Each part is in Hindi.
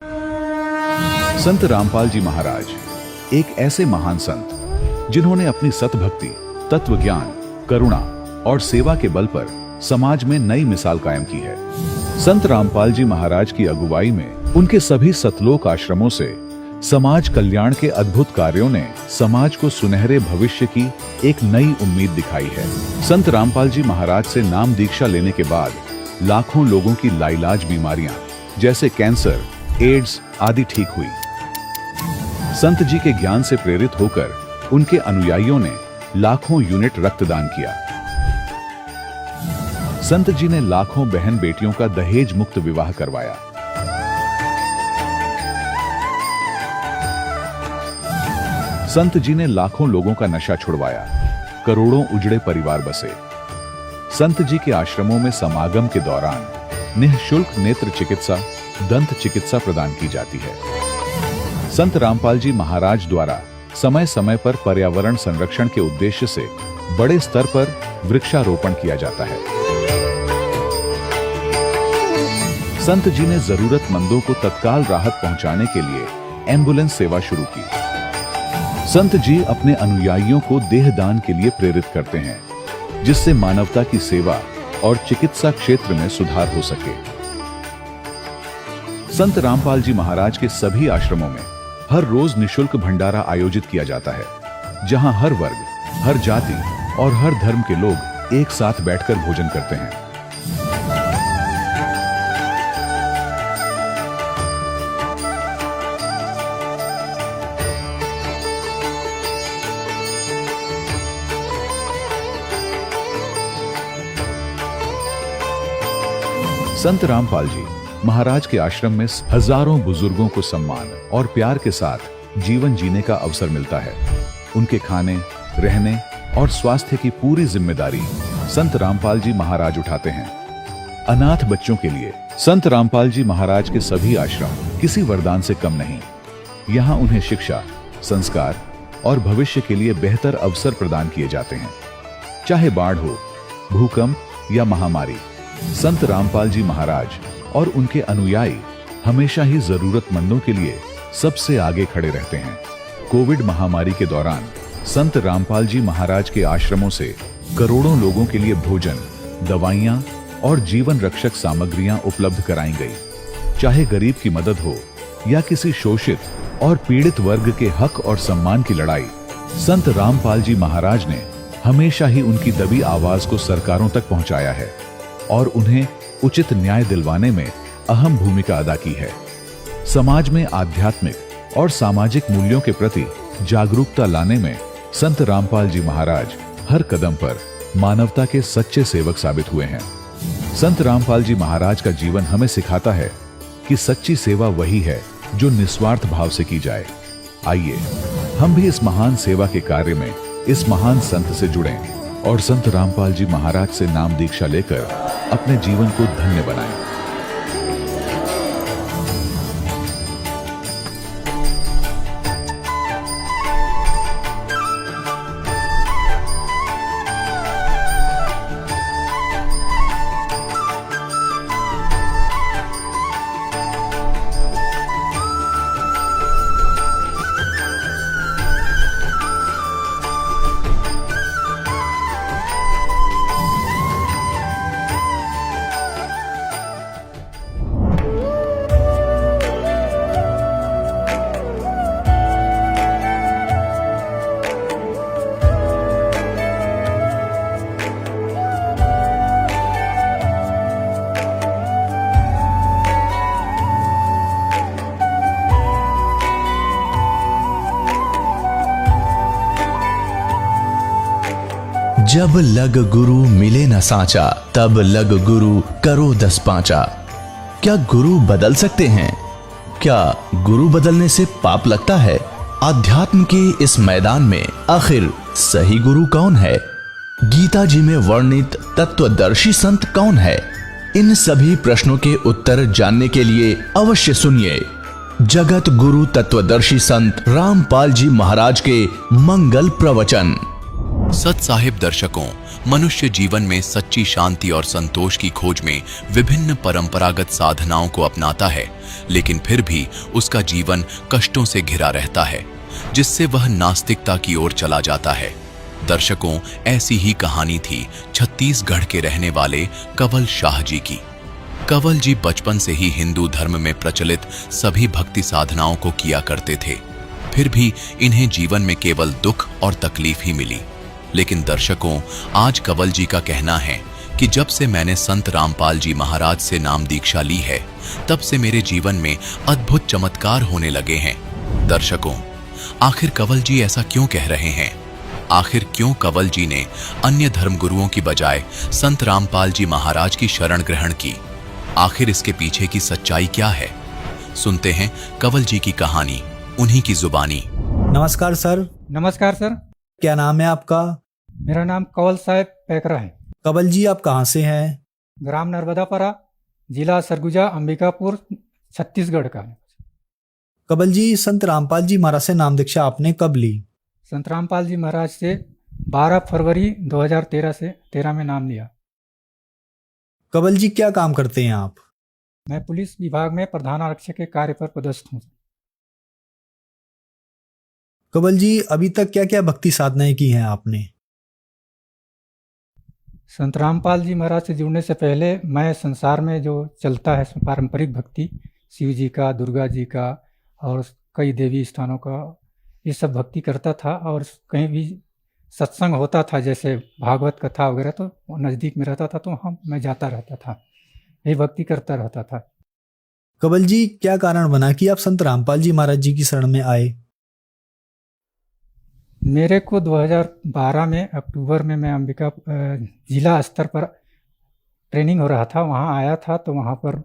संत रामपाल जी महाराज एक ऐसे महान संत जिन्होंने अपनी सतभक्ति, तत्व ज्ञान, करुणा और सेवा के बल पर समाज में नई मिसाल कायम की है। संत रामपाल जी महाराज की अगुवाई में उनके सभी सतलोक आश्रमों से समाज कल्याण के अद्भुत कार्यों ने समाज को सुनहरे भविष्य की एक नई उम्मीद दिखाई है। संत रामपाल जी महाराज से नाम दीक्षा लेने के बाद लाखों लोगों की लाइलाज बीमारियां जैसे कैंसर, एड्स आदि ठीक हुई। संत जी के ज्ञान से प्रेरित होकर उनके अनुयायियों ने लाखों यूनिट रक्तदान किया। संत जी ने लाखों बहन बेटियों का दहेज मुक्त विवाह करवाया। संत जी ने लाखों लोगों का नशा छुड़वाया, करोड़ों उजड़े परिवार बसे। संत जी के आश्रमों में समागम के दौरान निःशुल्क नेत्र चिकित्सा, दंत चिकित्सा प्रदान की जाती है। संत रामपाल जी महाराज द्वारा समय समय पर पर्यावरण संरक्षण के उद्देश्य से बड़े स्तर पर वृक्षारोपण किया जाता है। संत जी ने जरूरतमंदों को तत्काल राहत पहुंचाने के लिए एम्बुलेंस सेवा शुरू की। संत जी अपने अनुयायियों को देहदान के लिए प्रेरित करते हैं, जिससे मानवता की सेवा और चिकित्सा क्षेत्र में सुधार हो सके। संत रामपाल जी महाराज के सभी आश्रमों में हर रोज निःशुल्क भंडारा आयोजित किया जाता है, जहां हर वर्ग, हर जाति और हर धर्म के लोग एक साथ बैठकर भोजन करते हैं। संत रामपाल जी महाराज के आश्रम में हजारों बुजुर्गों को सम्मान और प्यार के साथ जीवन जीने का अवसर मिलता है। उनके खाने, रहने और स्वास्थ्य की पूरी जिम्मेदारी संत रामपाल जी महाराज उठाते हैं। अनाथ बच्चों के लिए संत रामपाल जी महाराज के सभी आश्रम किसी वरदान से कम नहीं। यहाँ उन्हें शिक्षा, संस्कार और भविष्य के लिए बेहतर अवसर प्रदान किए जाते हैं। चाहे बाढ़ हो, भूकंप या महामारी, संत रामपाल जी महाराज और उनके अनुयायी हमेशा ही जरूरतमंदों के लिए सबसे आगे खड़े रहते हैं। कोविड महामारी के दौरान संत रामपाल जी महाराज के आश्रमों से करोड़ों लोगों के लिए भोजन, दवाइयां और जीवन रक्षक सामग्रियां उपलब्ध कराई गई। चाहे गरीब की मदद हो या किसी शोषित और पीड़ित वर्ग के हक और सम्मान की लड़ाई, संत रामपाल जी महाराज ने हमेशा ही उनकी दबी आवाज को सरकारों तक पहुंचाया है और उन्हें उचित न्याय दिलवाने में अहम भूमिका अदा की है। समाज में आध्यात्मिक और सामाजिक मूल्यों के प्रति जागरूकता लाने में संत रामपाल जी महाराज हर कदम पर मानवता के सच्चे सेवक साबित हुए हैं। संत रामपाल जी महाराज का जीवन हमें सिखाता है कि सच्ची सेवा वही है जो निस्वार्थ भाव से की जाए। आइए हम भी इस महान सेवा के कार्य में इस महान संत से जुड़ें और संत रामपाल जी महाराज से नाम दीक्षा लेकर अपने जीवन को धन्य बनाएं। जब लग गुरु मिले न साचा, तब लग गुरु करो 10 पांचा। क्या गुरु बदल सकते हैं? क्या गुरु बदलने से पाप लगता है? अध्यात्म के इस मैदान में आखिर सही गुरु कौन है? गीता जी में वर्णित तत्वदर्शी संत कौन है? इन सभी प्रश्नों के उत्तर जानने के लिए अवश्य सुनिए जगत गुरु तत्वदर्शी संत रामपाल जी महाराज के मंगल प्रवचन। सत साहिब दर्शकों, मनुष्य जीवन में सच्ची शांति और संतोष की खोज में विभिन्न परंपरागत साधनाओं को अपनाता है, लेकिन फिर भी उसका जीवन कष्टों से घिरा रहता है, जिससे वह नास्तिकता की ओर चला जाता है। दर्शकों, ऐसी ही कहानी थी छत्तीसगढ़ के रहने वाले कंवल शाह जी की। कंवल जी बचपन से ही हिंदू धर्म में प्रचलित सभी भक्ति साधनाओं को किया करते थे, फिर भी इन्हें जीवन में केवल दुख और तकलीफ ही मिली। लेकिन दर्शकों, आज कंवल जी का कहना है कि जब से मैंने संत रामपाल जी महाराज से नाम दीक्षा ली है, तब से मेरे जीवन में अद्भुत चमत्कार होने लगे हैं। दर्शकों, आखिर कंवल जी ऐसा क्यों कह रहे हैं? आखिर क्यों कंवल जी ने अन्य धर्मगुरुओं की बजाय संत रामपाल जी महाराज की शरण ग्रहण की? आखिर इसके पीछे की सच्चाई क्या है? सुनते हैं कंवल जी की कहानी, उन्हीं की जुबानी। नमस्कार सर। नमस्कार सर। क्या नाम है आपका? मेरा नाम कंवल साहब पैकरा है। कंवल जी, आप कहाँ से हैं? ग्राम नर्मदापुरा, जिला सरगुजा, अंबिकापुर, छत्तीसगढ़ का। कंवल जी, संत रामपाल जी महाराज से नाम दीक्षा आपने कब ली? संत रामपाल जी महाराज से 12 फरवरी 2013 में नाम लिया। कंवल जी, क्या काम करते हैं आप? मैं पुलिस विभाग में प्रधान आरक्षक के कार्य पर पदस्थ हूँ। कंवल जी, अभी तक क्या क्या भक्ति साधनाएं की हैं आपने? संत रामपाल जी महाराज से जुड़ने से पहले मैं संसार में जो चलता है पारंपरिक भक्ति, शिव जी का, दुर्गा जी का और कई देवी स्थानों का, ये सब भक्ति करता था। और कहीं भी सत्संग होता था, जैसे भागवत कथा वगैरह, तो नज़दीक में रहता था तो मैं जाता रहता था, यही भक्ति करता रहता था। कंवल जी, क्या कारण बना कि आप संत रामपाल जी महाराज जी की शरण में आए? मेरे को 2012 में अक्टूबर में मैं अंबिका जिला स्तर पर ट्रेनिंग हो रहा था, वहाँ आया था। तो वहाँ पर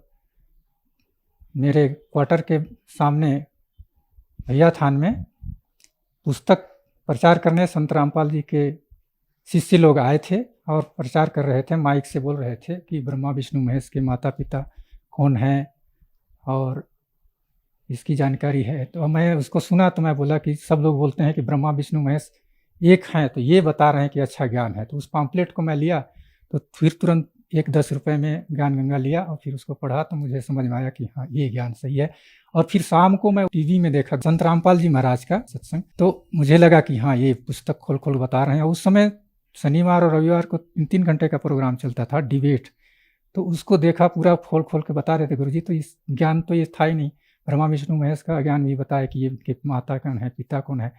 मेरे क्वार्टर के सामने भैया थान में पुस्तक प्रचार करने संत रामपाल जी के शिष्य लोग आए थे और प्रचार कर रहे थे, माइक से बोल रहे थे कि ब्रह्मा विष्णु महेश के माता पिता कौन हैं और इसकी जानकारी है। तो मैं उसको सुना तो मैं बोला कि सब लोग बोलते हैं कि ब्रह्मा विष्णु महेश एक हैं, तो ये बता रहे हैं कि अच्छा ज्ञान है। तो उस पम्पलेट को मैं लिया, तो फिर तुरंत 10 रुपये में ज्ञान गंगा लिया और फिर उसको पढ़ा, तो मुझे समझ में आया कि हाँ, ये ज्ञान सही है। और फिर शाम को मैं टीवी में देखा संत रामपाल जी महाराज का सत्संग, तो मुझे लगा कि हाँ, ये पुस्तक खोल खोल बता रहे हैं। उस समय शनिवार और रविवार को 3-3 घंटे का प्रोग्राम चलता था, डिबेट। तो उसको देखा, पूरा खोल खोल के बता रहे थे गुरुजी। तो इस ज्ञान तो ये था ही नहीं, ब्रह्मा विष्णु महेश का ज्ञान भी बताया कि ये कि माता कौन है, पिता कौन है।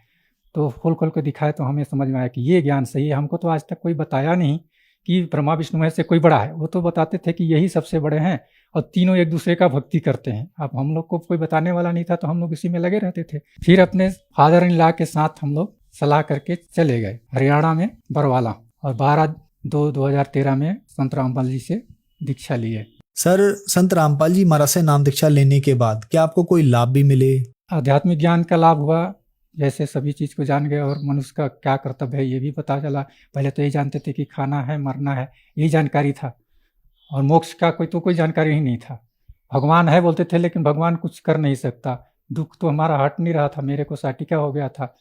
तो खोल खोल के दिखाए तो हमें समझ में आया कि ये ज्ञान सही है। हमको तो आज तक कोई बताया नहीं कि ब्रह्मा विष्णु महेश से कोई बड़ा है, वो तो बताते थे कि यही सबसे बड़े हैं और तीनों एक दूसरे का भक्ति करते हैं। अब हम लोग को कोई बताने वाला नहीं था, तो हम लोग इसी में लगे रहते थे। फिर अपने फादर इन लॉ के साथ हम लोग सलाह करके चले गए हरियाणा में बरवाला, और 12/2/2013 में संत रामपाल जी से दीक्षा लिए। सर, संत रामपाल जी महाराज से नाम दीक्षा लेने के बाद क्या आपको कोई लाभ भी मिले? आध्यात्मिक ज्ञान का लाभ हुआ, जैसे सभी चीज़ को जान गए और मनुष्य का क्या कर्तव्य है ये भी पता चला। पहले तो यही जानते थे कि खाना है, मरना है, यही जानकारी था, और मोक्ष का कोई जानकारी ही नहीं था। भगवान है बोलते थे, लेकिन भगवान कुछ कर नहीं सकता। दुख तो हमारा हट नहीं रहा था, मेरे को साटिका हो गया था,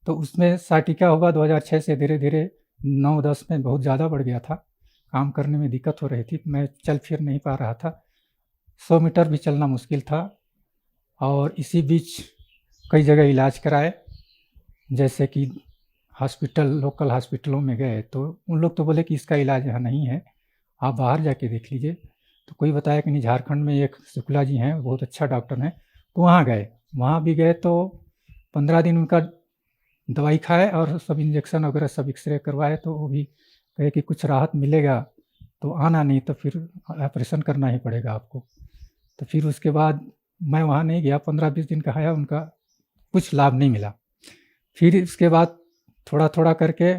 तो उसमें साटिका हुआ 2006 से धीरे धीरे 9-10 में बहुत ज़्यादा बढ़ गया था। काम करने में दिक्कत हो रही थी, मैं चल फिर नहीं पा रहा था, 100 मीटर भी चलना मुश्किल था। और इसी बीच कई जगह इलाज कराए, जैसे कि हॉस्पिटल, लोकल हॉस्पिटलों में गए, तो उन लोग तो बोले कि इसका इलाज यहाँ नहीं है, आप बाहर जाके देख लीजिए। तो कोई बताया कि नहीं, झारखंड में एक शुक्ला जी हैं, बहुत अच्छा डॉक्टर हैं, तो वहाँ गए। वहाँ भी गए तो 15 दिन उनका दवाई खाए और सब इंजेक्शन वगैरह सब एक्सरे करवाए, तो वो भी कहे कि कुछ राहत मिलेगा तो आना, नहीं तो फिर ऑपरेशन करना ही पड़ेगा आपको। तो फिर उसके बाद मैं वहाँ नहीं गया, 15-20 दिन का आया, उनका कुछ लाभ नहीं मिला। फिर इसके बाद थोड़ा थोड़ा करके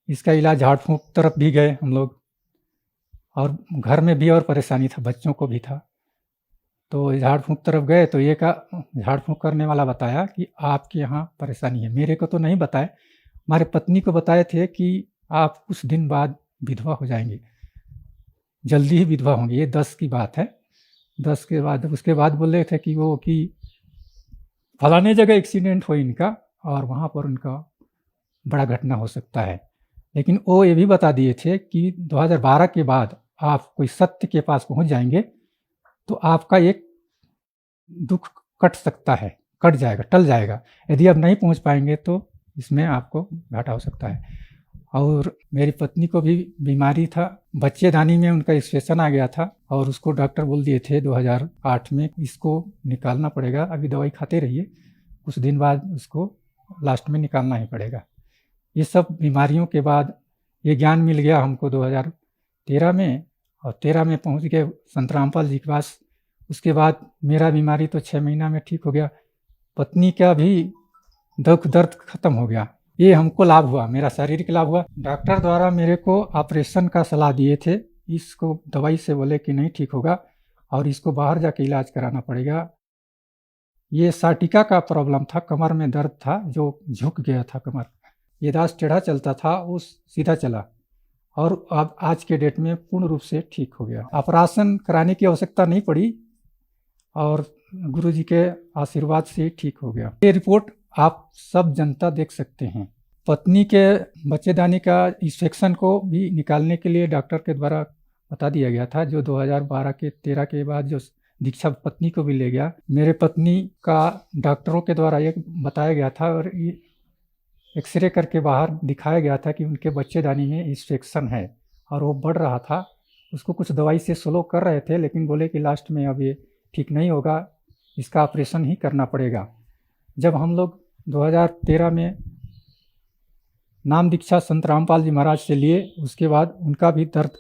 इसका इलाज झाड़ फूँक तरफ भी गए हम लोग, और घर में भी और परेशानी था, बच्चों को भी था। तो झाड़ फूँक तरफ गए तो ये का झाड़ फूँक करने वाला बताया कि आपके यहाँ परेशानी है। मेरे को तो नहीं बताए, हमारे पत्नी को बताए थे कि आप कुछ दिन बाद विधवा हो जाएंगे, जल्दी ही विधवा होंगे। ये 10 की बात है। 10 के बाद उसके बाद बोल रहे थे कि वो कि फलाने जगह एक्सीडेंट हो इनका और वहाँ पर उनका बड़ा घटना हो सकता है। लेकिन वो ये भी बता दिए थे कि 2012 के बाद आप कोई सत्य के पास पहुंच जाएंगे तो आपका एक दुख कट सकता है, कट जाएगा, टल जाएगा। यदि आप नहीं पहुंच पाएंगे तो इसमें आपको घाटा हो सकता है। और मेरी पत्नी को भी बीमारी था, बच्चेदानी में उनका इन्फेक्शन आ गया था और उसको डॉक्टर बोल दिए थे 2008 में इसको निकालना पड़ेगा, अभी दवाई खाते रहिए, कुछ दिन बाद उसको लास्ट में निकालना ही पड़ेगा। ये सब बीमारियों के बाद ये ज्ञान मिल गया हमको 2013 में, और 13 में पहुंच गए संत रामपाल जी के पास। उसके बाद मेरा बीमारी तो 6 महीना में ठीक हो गया, पत्नी का भी दुख दर्द खत्म हो गया। ये हमको लाभ हुआ, मेरा शारीरिक लाभ हुआ। डॉक्टर द्वारा मेरे को ऑपरेशन का सलाह दिए थे, इसको दवाई से बोले कि नहीं ठीक होगा और इसको बाहर जाके इलाज कराना पड़ेगा। ये साटिका का प्रॉब्लम था, कमर में दर्द था जो झुक गया था कमर, ये दास टेढ़ा चलता था वो सीधा चला और अब आज के डेट में पूर्ण रूप से ठीक हो गया। ऑपरेशन कराने की आवश्यकता नहीं पड़ी और गुरुजी के आशीर्वाद से ठीक हो गया। ये रिपोर्ट आप सब जनता देख सकते हैं। पत्नी के बच्चेदानी का इन्फेक्शन को भी निकालने के लिए डॉक्टर के द्वारा बता दिया गया था, जो 2012 के 13 के बाद जो दीक्षा पत्नी को भी ले गया। मेरे पत्नी का डॉक्टरों के द्वारा ये बताया गया था और एक्सरे करके बाहर दिखाया गया था कि उनके बच्चेदानी में इन्फेक्शन है और वो बढ़ रहा था। उसको कुछ दवाई से स्लो कर रहे थे, लेकिन बोले कि लास्ट में अब ये ठीक नहीं होगा, इसका ऑपरेशन ही करना पड़ेगा। जब हम लोग 2013 में नाम दीक्षा संत रामपाल जी महाराज से लिए, उसके बाद उनका भी दर्द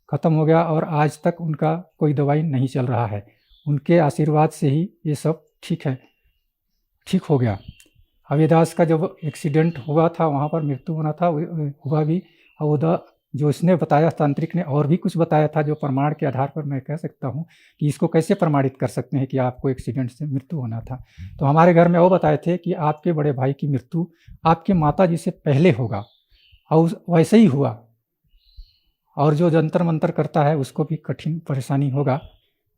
खत्म हो गया और आज तक उनका कोई दवाई नहीं चल रहा है। उनके आशीर्वाद से ही ये सब ठीक है, ठीक हो गया। अवेदास का जब एक्सीडेंट हुआ था वहाँ पर मृत्यु होना था, हुआ भी, और जो इसने बताया तांत्रिक ने और भी कुछ बताया था जो प्रमाण के आधार पर मैं कह सकता हूँ कि इसको कैसे प्रमाणित कर सकते हैं कि आपको एक्सीडेंट से मृत्यु होना था। तो हमारे घर में वो बताए थे कि आपके बड़े भाई की मृत्यु आपके माता जी से पहले होगा और वैसे ही हुआ, और जो जंतर मंतर करता है उसको भी कठिन परेशानी होगा,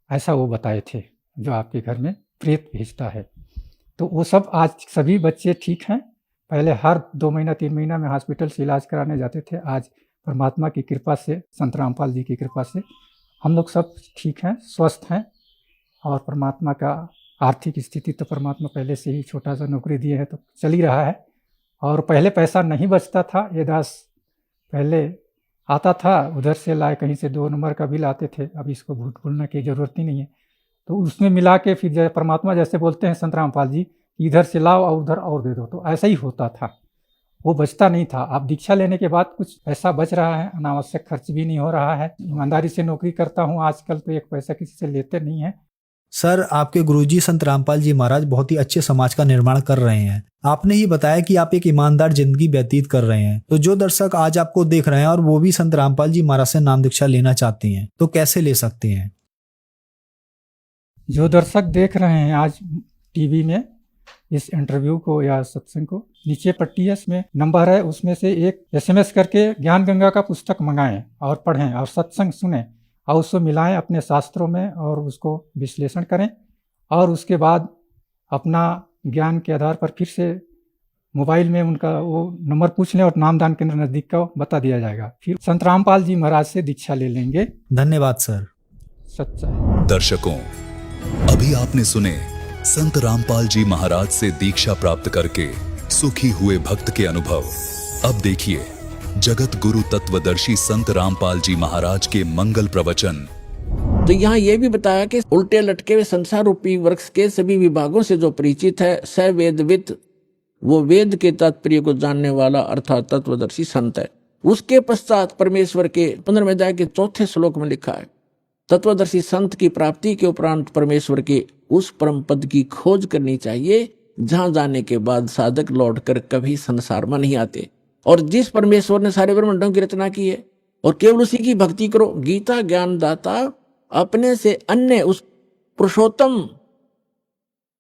ऐसा वो बताए थे जो आपके घर में प्रेत भेजता है। तो वो सब आज सभी बच्चे ठीक हैं। पहले हर 2 महीना 3 महीना में हॉस्पिटल से इलाज कराने जाते थे, आज परमात्मा की कृपा से, संत रामपाल जी की कृपा से हम लोग सब ठीक हैं, स्वस्थ हैं। और परमात्मा का आर्थिक स्थिति तो परमात्मा पहले से ही छोटा सा नौकरी दिए है तो चल ही रहा है। और पहले पैसा नहीं बचता था, ये दास पहले आता था उधर से लाए, कहीं से 2 नंबर का बिल आते थे, अब इसको भूल भूलने की ज़रूरत ही नहीं है। तो उसमें मिला के फिर परमात्मा जैसे बोलते हैं संत रामपाल जी, इधर से लाओ और उधर और दे दो, तो ऐसा ही होता था, वो बचता नहीं था। अब दीक्षा लेने के बाद कुछ पैसा बच रहा है, अनावश्यक खर्च भी नहीं हो रहा है। ईमानदारी से नौकरी करता हूँ, आजकल तो एक पैसा किसी से लेते नहीं है। सर, आपके गुरुजी संत रामपाल जी महाराज बहुत ही अच्छे समाज का निर्माण कर रहे हैं। आपने ही बताया कि आप एक ईमानदार जिंदगी व्यतीत कर रहे हैं, तो जो दर्शक आज आपको देख रहे हैं और वो भी संत रामपाल जी महाराज से नाम दीक्षा लेना चाहते हैं तो कैसे ले सकते हैं? जो दर्शक देख रहे हैं आज टीवी में इस इंटरव्यू को या सत्संग को, नीचे पट्टी है, इसमें नंबर है, उसमें से एक SMS करके ज्ञान गंगा का पुस्तक मंगाएं और पढ़ें और सत्संग सुने और उसको मिलाएं अपने शास्त्रों में और उसको विश्लेषण करें, और उसके बाद अपना ज्ञान के आधार पर फिर से मोबाइल में उनका वो नंबर पूछ लें और नामदान केंद्र नज़दीक का बता दिया जाएगा। फिर संत रामपाल जी महाराज से दीक्षा ले लेंगे। धन्यवाद सर। सच्चा है। दर्शकों, अभी आपने सुने संत रामपाल जी महाराज से दीक्षा प्राप्त करके सुखी हुए भक्त के अनुभव। अब देखिए जगत गुरु तत्वदर्शी संत रामपाल जी महाराज के मंगल प्रवचन। तो यहाँ ये भी बताया कि उल्टे लटके हुए संसार रूपी वृक्ष के सभी विभागों से जो परिचित है, स वेदविद, वो वेद के तात्पर्य को जानने वाला अर्थात तत्वदर्शी संत है। उसके पश्चात परमेश्वर के 15वें अध्याय के 4थे श्लोक में लिखा है, तत्वदर्शी संत की प्राप्ति के उपरांत परमेश्वर के उस परम पद की खोज करनी चाहिए जहां जाने के बाद साधक लौटकर कभी संसार में नहीं आते, और जिस परमेश्वर ने सारे ब्रह्मांडों की रचना की है, और केवल उसी की भक्ति करो। गीता ज्ञान दाता अपने से अन्य उस पुरुषोत्तम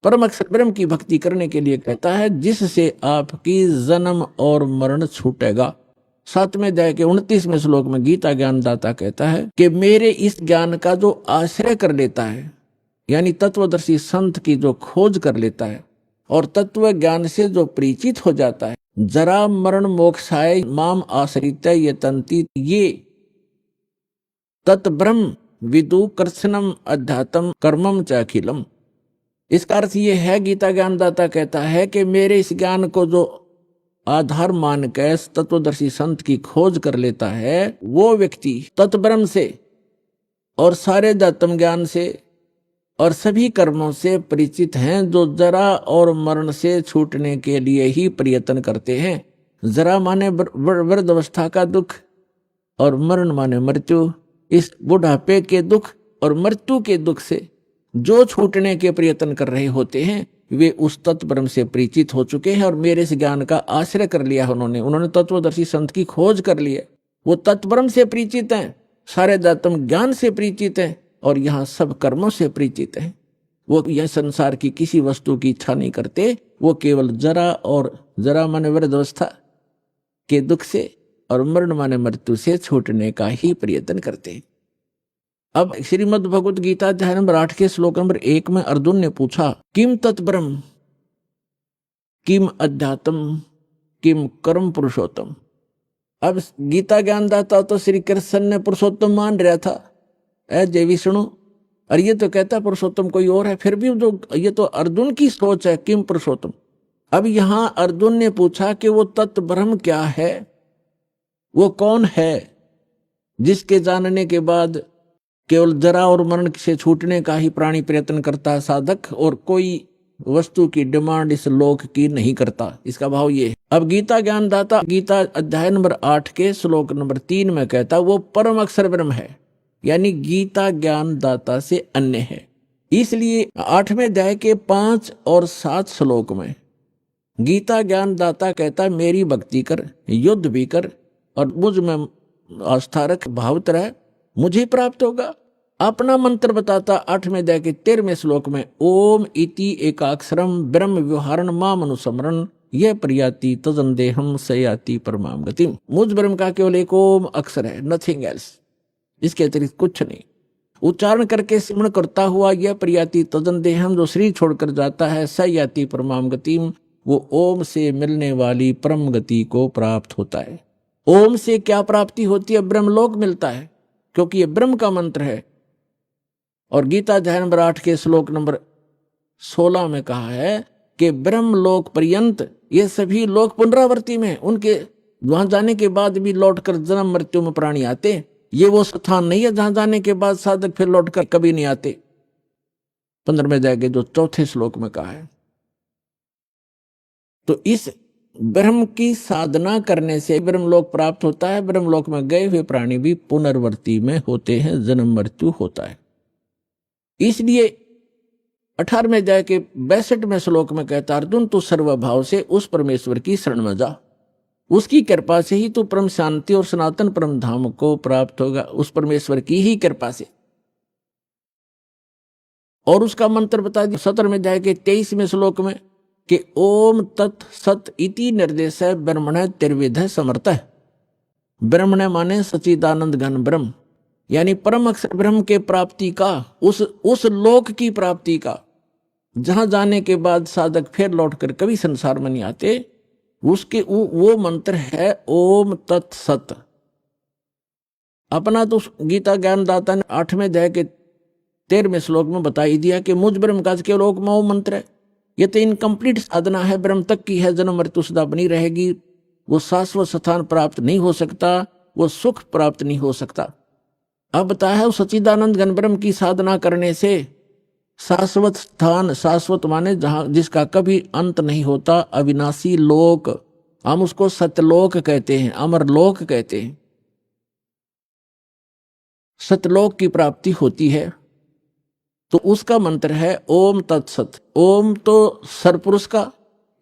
परम अक्षर ब्रह्म की भक्ति करने के लिए कहता है, जिससे आपकी जन्म और मरण छूटेगा। 7वें अध्याय के 29वें श्लोक में गीता ज्ञानदाता कहता है कि मेरे इस ज्ञान का जो आश्रय कर लेता है, यानी तत्वदर्शी संत की जो खोज कर लेता है और तत्व ज्ञान से जो परिचित हो जाता है, जरा मरण मोक्षाय माम आश्रित ये तंती, ये तत् ब्रह्म विदु कृष्णम अध्यात्म कर्मम च अखिलम। इसका अर्थ ये है, गीता ज्ञानदाता कहता है कि मेरे इस ज्ञान को जो आधार मान के तत्वदर्शी संत की खोज कर लेता है, वो व्यक्ति तत्ब्रह्म से और सारे अध्यात्म ज्ञान से और सभी कर्मों से परिचित हैं, जो जरा और मरण से छूटने के लिए ही प्रयत्न करते हैं। जरा माने वृद्ध अवस्था का दुख और मरण माने मृत्यु। इस बुढ़ापे के दुख और मृत्यु के दुख से जो छूटने के प्रयत्न कर रहे होते हैं, वे उस तत्ब्रह्म से परिचित हो चुके हैं और मेरे इस ज्ञान का आश्रय कर लिया है। उन्होंने तत्वदर्शी संत की खोज कर लिया। वो तत्ब्रह्म से परिचित हैं, सारे अध्यात्म ज्ञान से परिचित हैं और यहाँ सब कर्मों से परिचित हैं। वो यह संसार की किसी वस्तु की इच्छा नहीं करते, वो केवल जरा माने वृद्धावस्था के दुख से और मरण माने मृत्यु से छूटने का ही प्रयत्न करते हैं। अब श्रीमद् भगवत गीता अध्याय नंबर 8 के श्लोक नंबर 1 में अर्जुन ने पूछा, किम तत्ब्रह्म किम अध्यात्म किम कर्म पुरुषोत्तम। अब गीता ज्ञानदाता तो श्री कृष्ण ने पुरुषोत्तम मान रहा था, जय विष्णु, और ये तो कहता पुरुषोत्तम कोई और है। फिर भी जो ये तो अर्जुन की सोच है, किम पुरुषोत्तम। अब यहां अर्जुन ने पूछा कि वो तत्व ब्रह्म क्या है, वो कौन है जिसके जानने के बाद केवल जरा और मरण से छूटने का ही प्राणी प्रयत्न करता है साधक, और कोई वस्तु की डिमांड इस लोक की नहीं करता। इसका भाव ये है। अब गीता ज्ञानदाता गीता अध्याय नंबर 8 के श्लोक नंबर 3 में कहता वो परम अक्षर ब्रह्म है, यानी गीता ज्ञानदाता से अन्य है। इसलिए 8वें अध्याय के 5 और 7 श्लोक में गीता ज्ञानदाता कहता मेरी भक्ति कर, युद्ध भी कर और मुझ में आस्था रख, भावत रह, मुझे प्राप्त होगा। अपना मंत्र बताता 8वें अध्याय के 13वें श्लोक में, ओम इति एकाक्षरम ब्रह्म व्यवहारण माम अनुस्मरण यह प्रयाति तजंदेहम सयाति परमाम गतिम। मुझ ब्रह्म का केवल एक ओम अक्षर है, नथिंग एल्स, इसके अतिरिक्त कुछ नहीं। उच्चारण करके सिमरण करता हुआ यह प्रयाति तजंदेहम, जो शरीर छोड़कर जाता है, सयाति परमाम गतिम, वो ओम से मिलने वाली परम गति को प्राप्त होता है। ओम से क्या प्राप्ति होती है? ब्रह्मलोक मिलता है, क्योंकि यह ब्रह्म का मंत्र है। और गीता अध्याय नंबर 8 के श्लोक नंबर 16 में कहा है कि ब्रह्मलोक पर्यंत ये सभी लोक पुनरावर्ती में, उनके वहां जाने के बाद भी लौटकर जन्म मृत्यु में प्राणी आते। ये वो स्थान नहीं है जहां जाने के बाद साधक फिर लौटकर कभी नहीं आते। 15वें अध्याय के जो 4थे श्लोक में कहा है। तो इस ब्रह्म की साधना करने से ब्रह्मलोक प्राप्त होता है। ब्रह्मलोक में गए हुए प्राणी भी पुनर्वर्ती में होते हैं, जन्म मृत्यु होता है। इसलिए 18वें अध्याय के 62वें श्लोक में कहता अर्जुन, तू सर्वभाव से उस परमेश्वर की शरण में जा, उसकी कृपा से ही तू परम शांति और सनातन परम धाम को प्राप्त होगा, उस परमेश्वर की ही कृपा से। और उसका मंत्र बता दिया 17वें अध्याय के 23वें श्लोक में कि ओम तत् सत इति निर्देश है ब्रह्मण त्रिविध समर्थ है। ब्रह्मण माने सच्चिदानंद घन ब्रह्म, यानी परम अक्षर ब्रह्म के प्राप्ति का, उस लोक की प्राप्ति का, जहां जाने के बाद साधक फिर लौटकर कभी संसार में नहीं आते, उसके वो मंत्र है ओम तत्सत। अपना तो गीता ज्ञानदाता ने 8वें अध्याय के 13वें श्लोक में बता ही दिया कि मुझ ब्रह्म का केवल ओम मंत्र है। यह तो इनकम्प्लीट साधना है, ब्रह्म तक की है, जन्म मृत्यु सदा बनी रहेगी। वो शाश्वत स्थान प्राप्त नहीं हो सकता, वो सुख प्राप्त नहीं हो सकता। अब बताया है सच्चिदानंद घन ब्रह्म की साधना करने से शाश्वत स्थान, शाश्वत माने जहां जिसका कभी अंत नहीं होता, अविनाशी लोक, हम उसको सत्यलोक कहते हैं, अमरलोक कहते हैं। सत्यलोक की प्राप्ति होती है। तो उसका मंत्र है ओम तत्सत। ओम तो सरपुरुष का,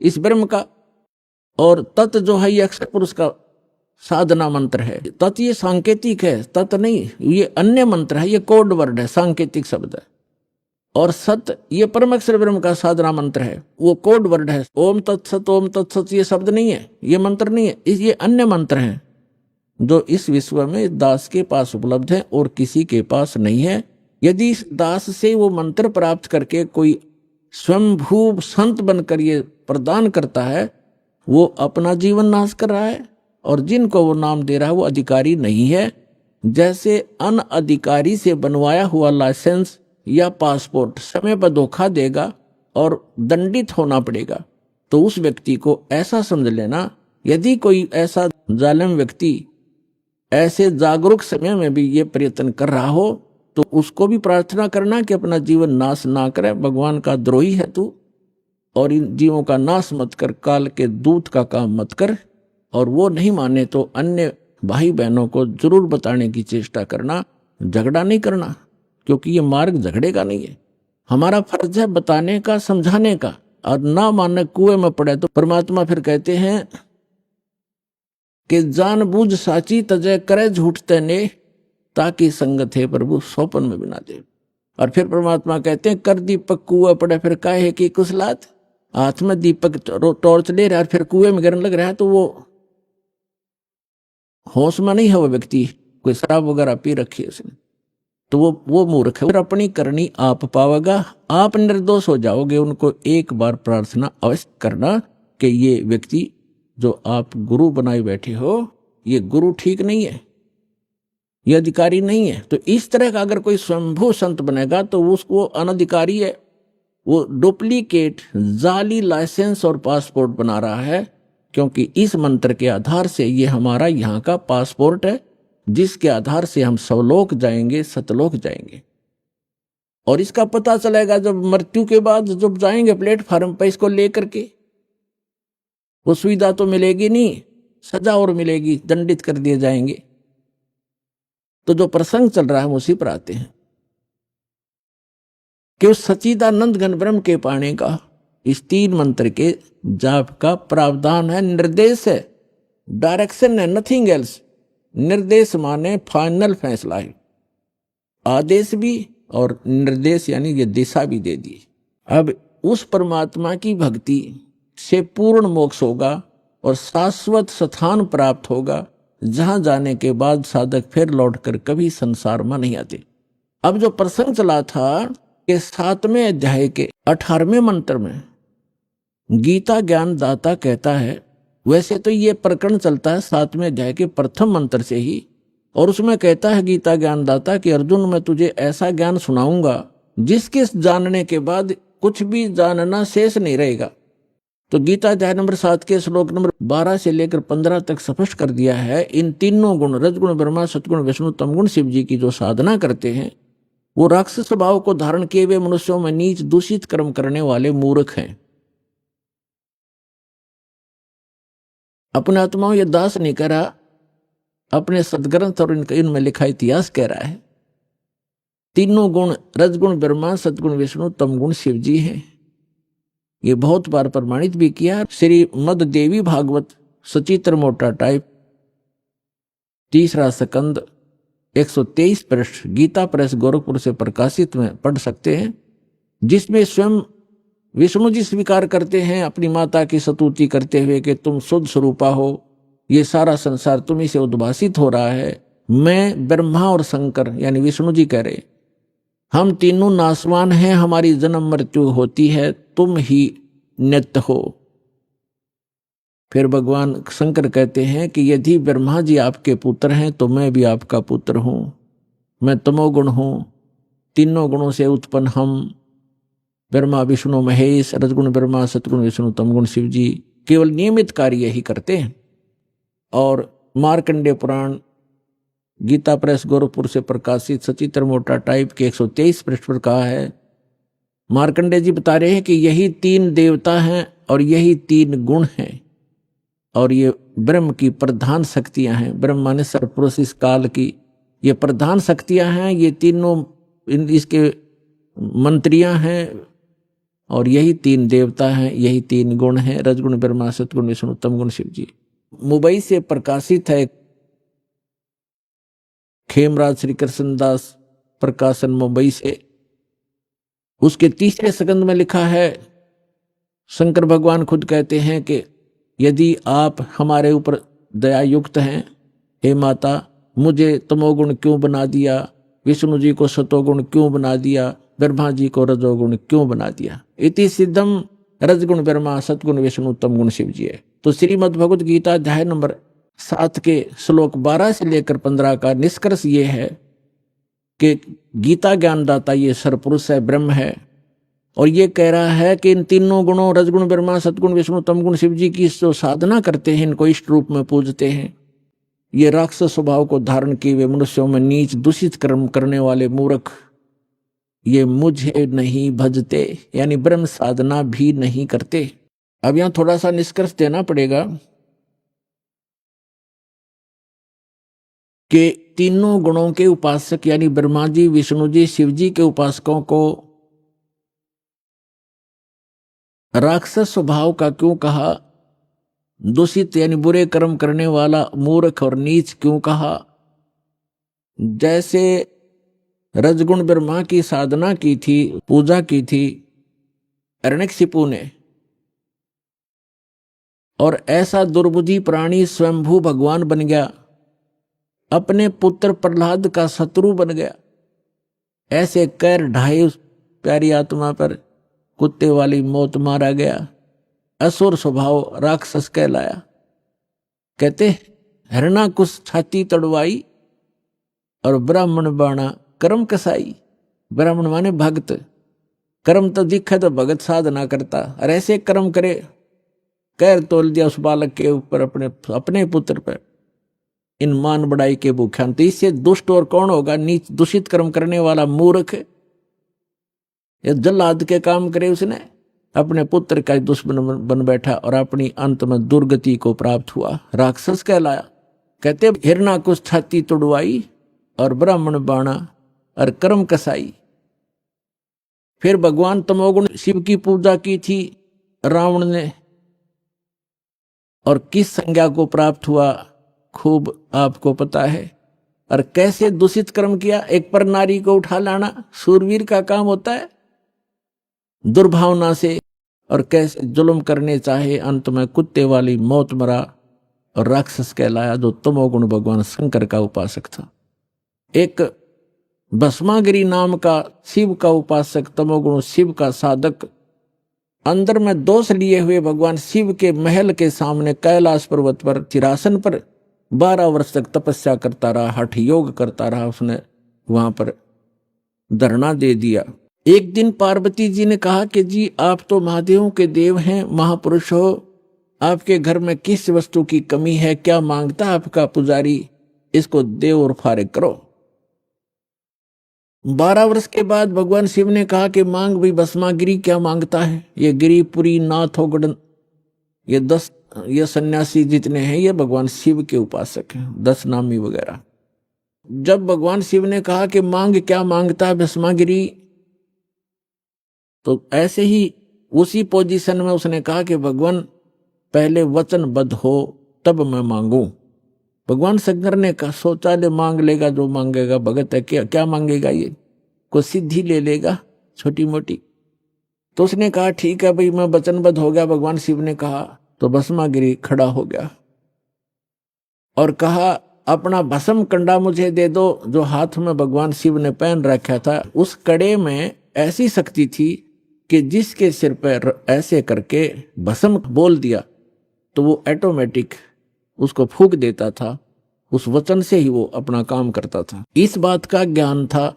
इस ब्रह्म का, और तत् जो है ये अक्षर पुरुष का साधना मंत्र है। तत् ये सांकेतिक है, तत् नहीं, ये अन्य मंत्र है, ये कोड वर्ड है, सांकेतिक शब्द है। और सत ये परम अक्षर ब्रह्म का साधना मंत्र है, वो कोड वर्ड है। ओम तत्सत ये शब्द नहीं है, ये मंत्र नहीं है, ये अन्य मंत्र है जो इस विश्व में दास के पास उपलब्ध है और किसी के पास नहीं है। यदि इस दास से वो मंत्र प्राप्त करके कोई स्वयंभू संत बनकर ये प्रदान करता है, वो अपना जीवन नाश कर रहा है, और जिनको वो नाम दे रहा है वो अधिकारी नहीं है। जैसे अनअधिकारी से बनवाया हुआ लाइसेंस या पासपोर्ट समय पर धोखा देगा और दंडित होना पड़ेगा, तो उस व्यक्ति को ऐसा समझ लेना, यदि कोई ऐसा जालिम व्यक्ति ऐसे जागरूक समय में भी ये प्रयत्न कर रहा हो, तो उसको भी प्रार्थना करना कि अपना जीवन नाश ना करे, भगवान का द्रोही है तू, और इन जीवों का नाश मत कर, काल के दूत का काम मत कर। और वो नहीं माने तो अन्य भाई बहनों को जरूर बताने की चेष्टा करना, झगड़ा नहीं करना, क्योंकि ये मार्ग झगड़े का नहीं है। हमारा फर्ज है बताने का, समझाने का, और ना माने कुएं में पड़े। तो परमात्मा फिर कहते हैं कि जानबूझ साची तजय करे झूठते ने, ताकि संगत है प्रभु सोपन में बिना दे। और फिर परमात्मा कहते हैं कर दीपक कुएं पड़े फिर काहे की कुसलात। हाथ में दीपक टॉर्च ले रहा है, फिर कुएं में गिरने लग रहा है, तो वो होश में नहीं है वो व्यक्ति, कोई शराब वगैरह पी रखी है उसने, तो वो मूर्ख है। फिर अपनी करनी आप पावेगा, आप निर्दोष हो जाओगे। उनको एक बार प्रार्थना अवश्य करना कि ये व्यक्ति जो आप गुरु बनाए बैठे हो, ये गुरु ठीक नहीं है, ये अधिकारी नहीं है। तो इस तरह का अगर कोई स्वयंभू संत बनेगा तो उसको अनधिकारी है, वो डुप्लीकेट जाली लाइसेंस और पासपोर्ट बना रहा है। क्योंकि इस मंत्र के आधार से ये हमारा यहाँ का पासपोर्ट है, जिसके आधार से हम सवलोक जाएंगे, सतलोक जाएंगे। और इसका पता चलेगा जब मृत्यु के बाद जब जाएंगे प्लेटफार्म पर इसको लेकर के। वो सुविधा तो मिलेगी नहीं, सजा और मिलेगी, दंडित कर दिए जाएंगे। तो जो प्रसंग चल रहा है हम उसी पर आते हैं कि उस सच्चिदानंद घन ब्रह्म के पाने का इस 3 मंत्र के जाप का प्रावधान है, निर्देश है, डायरेक्शन है, नथिंग एल्स। निर्देश माने फाइनल फैसला है, आदेश भी और निर्देश यानी ये दिशा भी दे दी। अब उस परमात्मा की भक्ति से पूर्ण मोक्ष होगा और शाश्वत स्थान प्राप्त होगा, जहां जाने के बाद साधक फिर लौटकर कभी संसार में नहीं आते। अब जो प्रसंग चला था कि 7वें अध्याय के 18वें मंत्र में गीता ज्ञान दाता कहता है, वैसे तो ये प्रकरण चलता है 7वें अध्याय के प्रथम मंत्र से ही, और उसमें कहता है गीता ज्ञान दाता कि अर्जुन मैं तुझे ऐसा ज्ञान सुनाऊंगा जिसके जानने के बाद कुछ भी जानना शेष नहीं रहेगा। तो गीता अध्याय नंबर 7 के श्लोक नंबर 12 से लेकर 15 तक स्पष्ट कर दिया है, इन तीनों गुण रजगुण ब्रह्मा सतगुण विष्णु तमगुण शिव जी की जो साधना करते हैं, वो राक्षस स्वभाव को धारण किए हुए मनुष्यों में नीच दूषित कर्म करने वाले मूर्ख हैं। अपने आत्माओं ये दास नहीं कह रहा, अपने सदग्रंथ और इनमें लिखा इतिहास कह रहा है। तीनों गुण रजगुण ब्रह्मा सतगुण विष्णु तमगुण शिव जी हैं। ये बहुत बार प्रमाणित भी किया। श्री मद देवी भागवत सचित्र मोटा टाइप 3रा स्कंद 123 पृष्ठ गीता प्रेस गोरखपुर से प्रकाशित में पढ़ सकते हैं, जिसमें स्वयं विष्णु जी स्वीकार करते हैं अपनी माता की स्तुति करते हुए कि तुम शुद्ध स्वरूपा हो, ये सारा संसार तुम्ही से उद्भासित हो रहा है। मैं ब्रह्मा और शंकर यानी विष्णु जी कह रहे, हम तीनों नासवान हैं, हमारी जन्म मृत्यु होती है, तुम ही नित्य हो। फिर भगवान शंकर कहते हैं कि यदि ब्रह्मा जी आपके पुत्र हैं तो मैं भी आपका पुत्र हूं, मैं तमोगुण हूं, तीनों गुणों से उत्पन्न हम ब्रह्मा विष्णु महेश रजगुण ब्रह्मा सतगुण विष्णु तमगुण शिव जी केवल नियमित कार्य ही करते हैं। और मार्कंडेय पुराण गीता प्रेस गोरखपुर से प्रकाशित सचित्र मोटा टाइप के 123 पृष्ठ पर कहा है, मार्कंडेय जी बता रहे हैं कि यही 3 देवता हैं और यही 3 गुण हैं, और ये ब्रह्म की प्रधान शक्तियां हैं। ब्रह्म माने सर्वपुरुष इस काल की ये प्रधान शक्तियां हैं, ये तीनों इसके मंत्रियां हैं, और यही 3 देवता हैं, यही 3 गुण हैं, रजगुण ब्रह्मा सतगुण विष्णु तमगुण शिव जी। मुंबई से प्रकाशित है खेमराज श्री कृष्णदास प्रकाशन मुंबई से, उसके 3रे स्कंद में लिखा है, शंकर भगवान खुद कहते हैं कि यदि आप हमारे ऊपर दया युक्त हैं, हे माता मुझे तमोगुण क्यों बना दिया, विष्णु जी को सतोगुण क्यों बना दिया, ब्रह्मा जी को रजोगुण क्यों बना दिया। इति सिद्धम रजगुण ब्रह्मा सतगुण विष्णु तम गुण शिव जी है। तो श्रीमद् भगवत गीता अध्याय नंबर 7 के श्लोक 12 से लेकर 15 का निष्कर्ष ये है कि गीता ज्ञानदाता ये सरपुरुष है, ब्रह्म है, और ये कह रहा है कि इन तीनों गुणों रजगुण ब्रह्मा सतगुण विष्णु तम गुण शिव जी की जो साधना करते हैं, इनको इष्ट रूप में पूजते हैं, ये राक्षस स्वभाव को धारण किए हुए मनुष्यों में नीच दूषित कर्म करने वाले मूर्ख, ये मुझे नहीं भजते, यानी ब्रह्म साधना भी नहीं करते। अब यहां थोड़ा सा निष्कर्ष देना पड़ेगा कि तीनों गुणों के उपासक यानी ब्रह्मा जी, विष्णु जी, शिव जी के उपासकों को राक्षस स्वभाव का क्यों कहा, दूषित यानी बुरे कर्म करने वाला, मूर्ख और नीच क्यों कहा। जैसे रजगुण ब्रह्मा की साधना की थी, पूजा की थी हिरण्यकशिपु ने, और ऐसा दुर्बुद्धि प्राणी स्वयंभू भगवान बन गया, अपने पुत्र प्रहलाद का शत्रु बन गया, ऐसे कैर ढाई उस प्यारी आत्मा पर कुत्ते वाली मौत मारा गया, असुर स्वभाव राक्षस कहलाया। कहते हिरणाकुश छाती तड़वाई और ब्राह्मण बाणा कर्म कसाई। ब्राह्मण माने भक्त, कर्म तो दिखे तो भगत साधना करता, और ऐसे कर्म करे, कैर तोल दिया उस बालक के ऊपर, अपने पुत्र पर, इन मान बढ़ाई के भूख्यान। तो इससे दुष्ट और कौन होगा, नीच दूषित कर्म करने वाला मूर्ख, या जल्लाद के काम करे, उसने अपने पुत्र का दुश्मन बन बैठा और अपनी अंत में दुर्गति को प्राप्त हुआ, राक्षस कहलाया। कहते हिरणाकुश छाती तुड़वाई और ब्राह्मण बाणा और कर्म कसाई। फिर भगवान तमोगुण शिव की पूजा की थी रावण ने, और किस संज्ञा को प्राप्त हुआ खूब आपको पता है। और कैसे दूषित कर्म किया, एक पर नारी को उठा लाना सूरवीर का काम होता है, दुर्भावना से, और कैसे जुल्म करने चाहे, अंत में कुत्ते वाली मौत मरा और राक्षस कहलाया, जो तमोगुण भगवान शंकर का उपासक था। एक भस्मागिरी नाम का शिव का उपासक, तमोगुण शिव का साधक, अंदर में दोष लिए हुए भगवान शिव के महल के सामने कैलाश पर्वत पर चिरासन पर 12 वर्ष तक तपस्या करता रहा, हठ योग करता रहा। उसने वहां पर धरना दे दिया। एक दिन पार्वती जी ने कहा कि जी आप तो महादेव के देव हैं, महापुरुष हो, आपके घर में किस वस्तु की कमी है, क्या मांगता है आपका पुजारी, इसको देव और फारिग करो। 12 वर्ष के बाद भगवान शिव ने कहा कि मांग भी भस्मागिरी, क्या मांगता है। ये गिरिपुरी नाथ होगड़न, ये 10 ये सन्यासी जितने हैं ये भगवान शिव के उपासक हैं, 10 नामी वगैरह। जब भगवान शिव ने कहा कि मांग क्या मांगता है भस्मागिरी, तो ऐसे ही उसी पोजीशन में उसने कहा कि भगवान पहले वचनबद्ध हो तब मैं मांगू। भगवान शंकर ने कहा, सोचा ले मांग लेगा जो मांगेगा, भगत है क्या मांगेगा, ये को सिद्धि ले लेगा छोटी मोटी। तो उसने कहा ठीक है भाई मैं वचनबद्ध हो गया। भगवान शिव ने कहा तो भस्मागिरी खड़ा हो गया और कहा अपना भस्म कंडा मुझे दे दो, जो हाथ में भगवान शिव ने पहन रखा था। उस कड़े में ऐसी शक्ति थी कि जिसके सिर पर ऐसे करके भस्म बोल दिया तो वो ऑटोमेटिक उसको फूंक देता था, उस वचन से ही वो अपना काम करता था। इस बात का ज्ञान था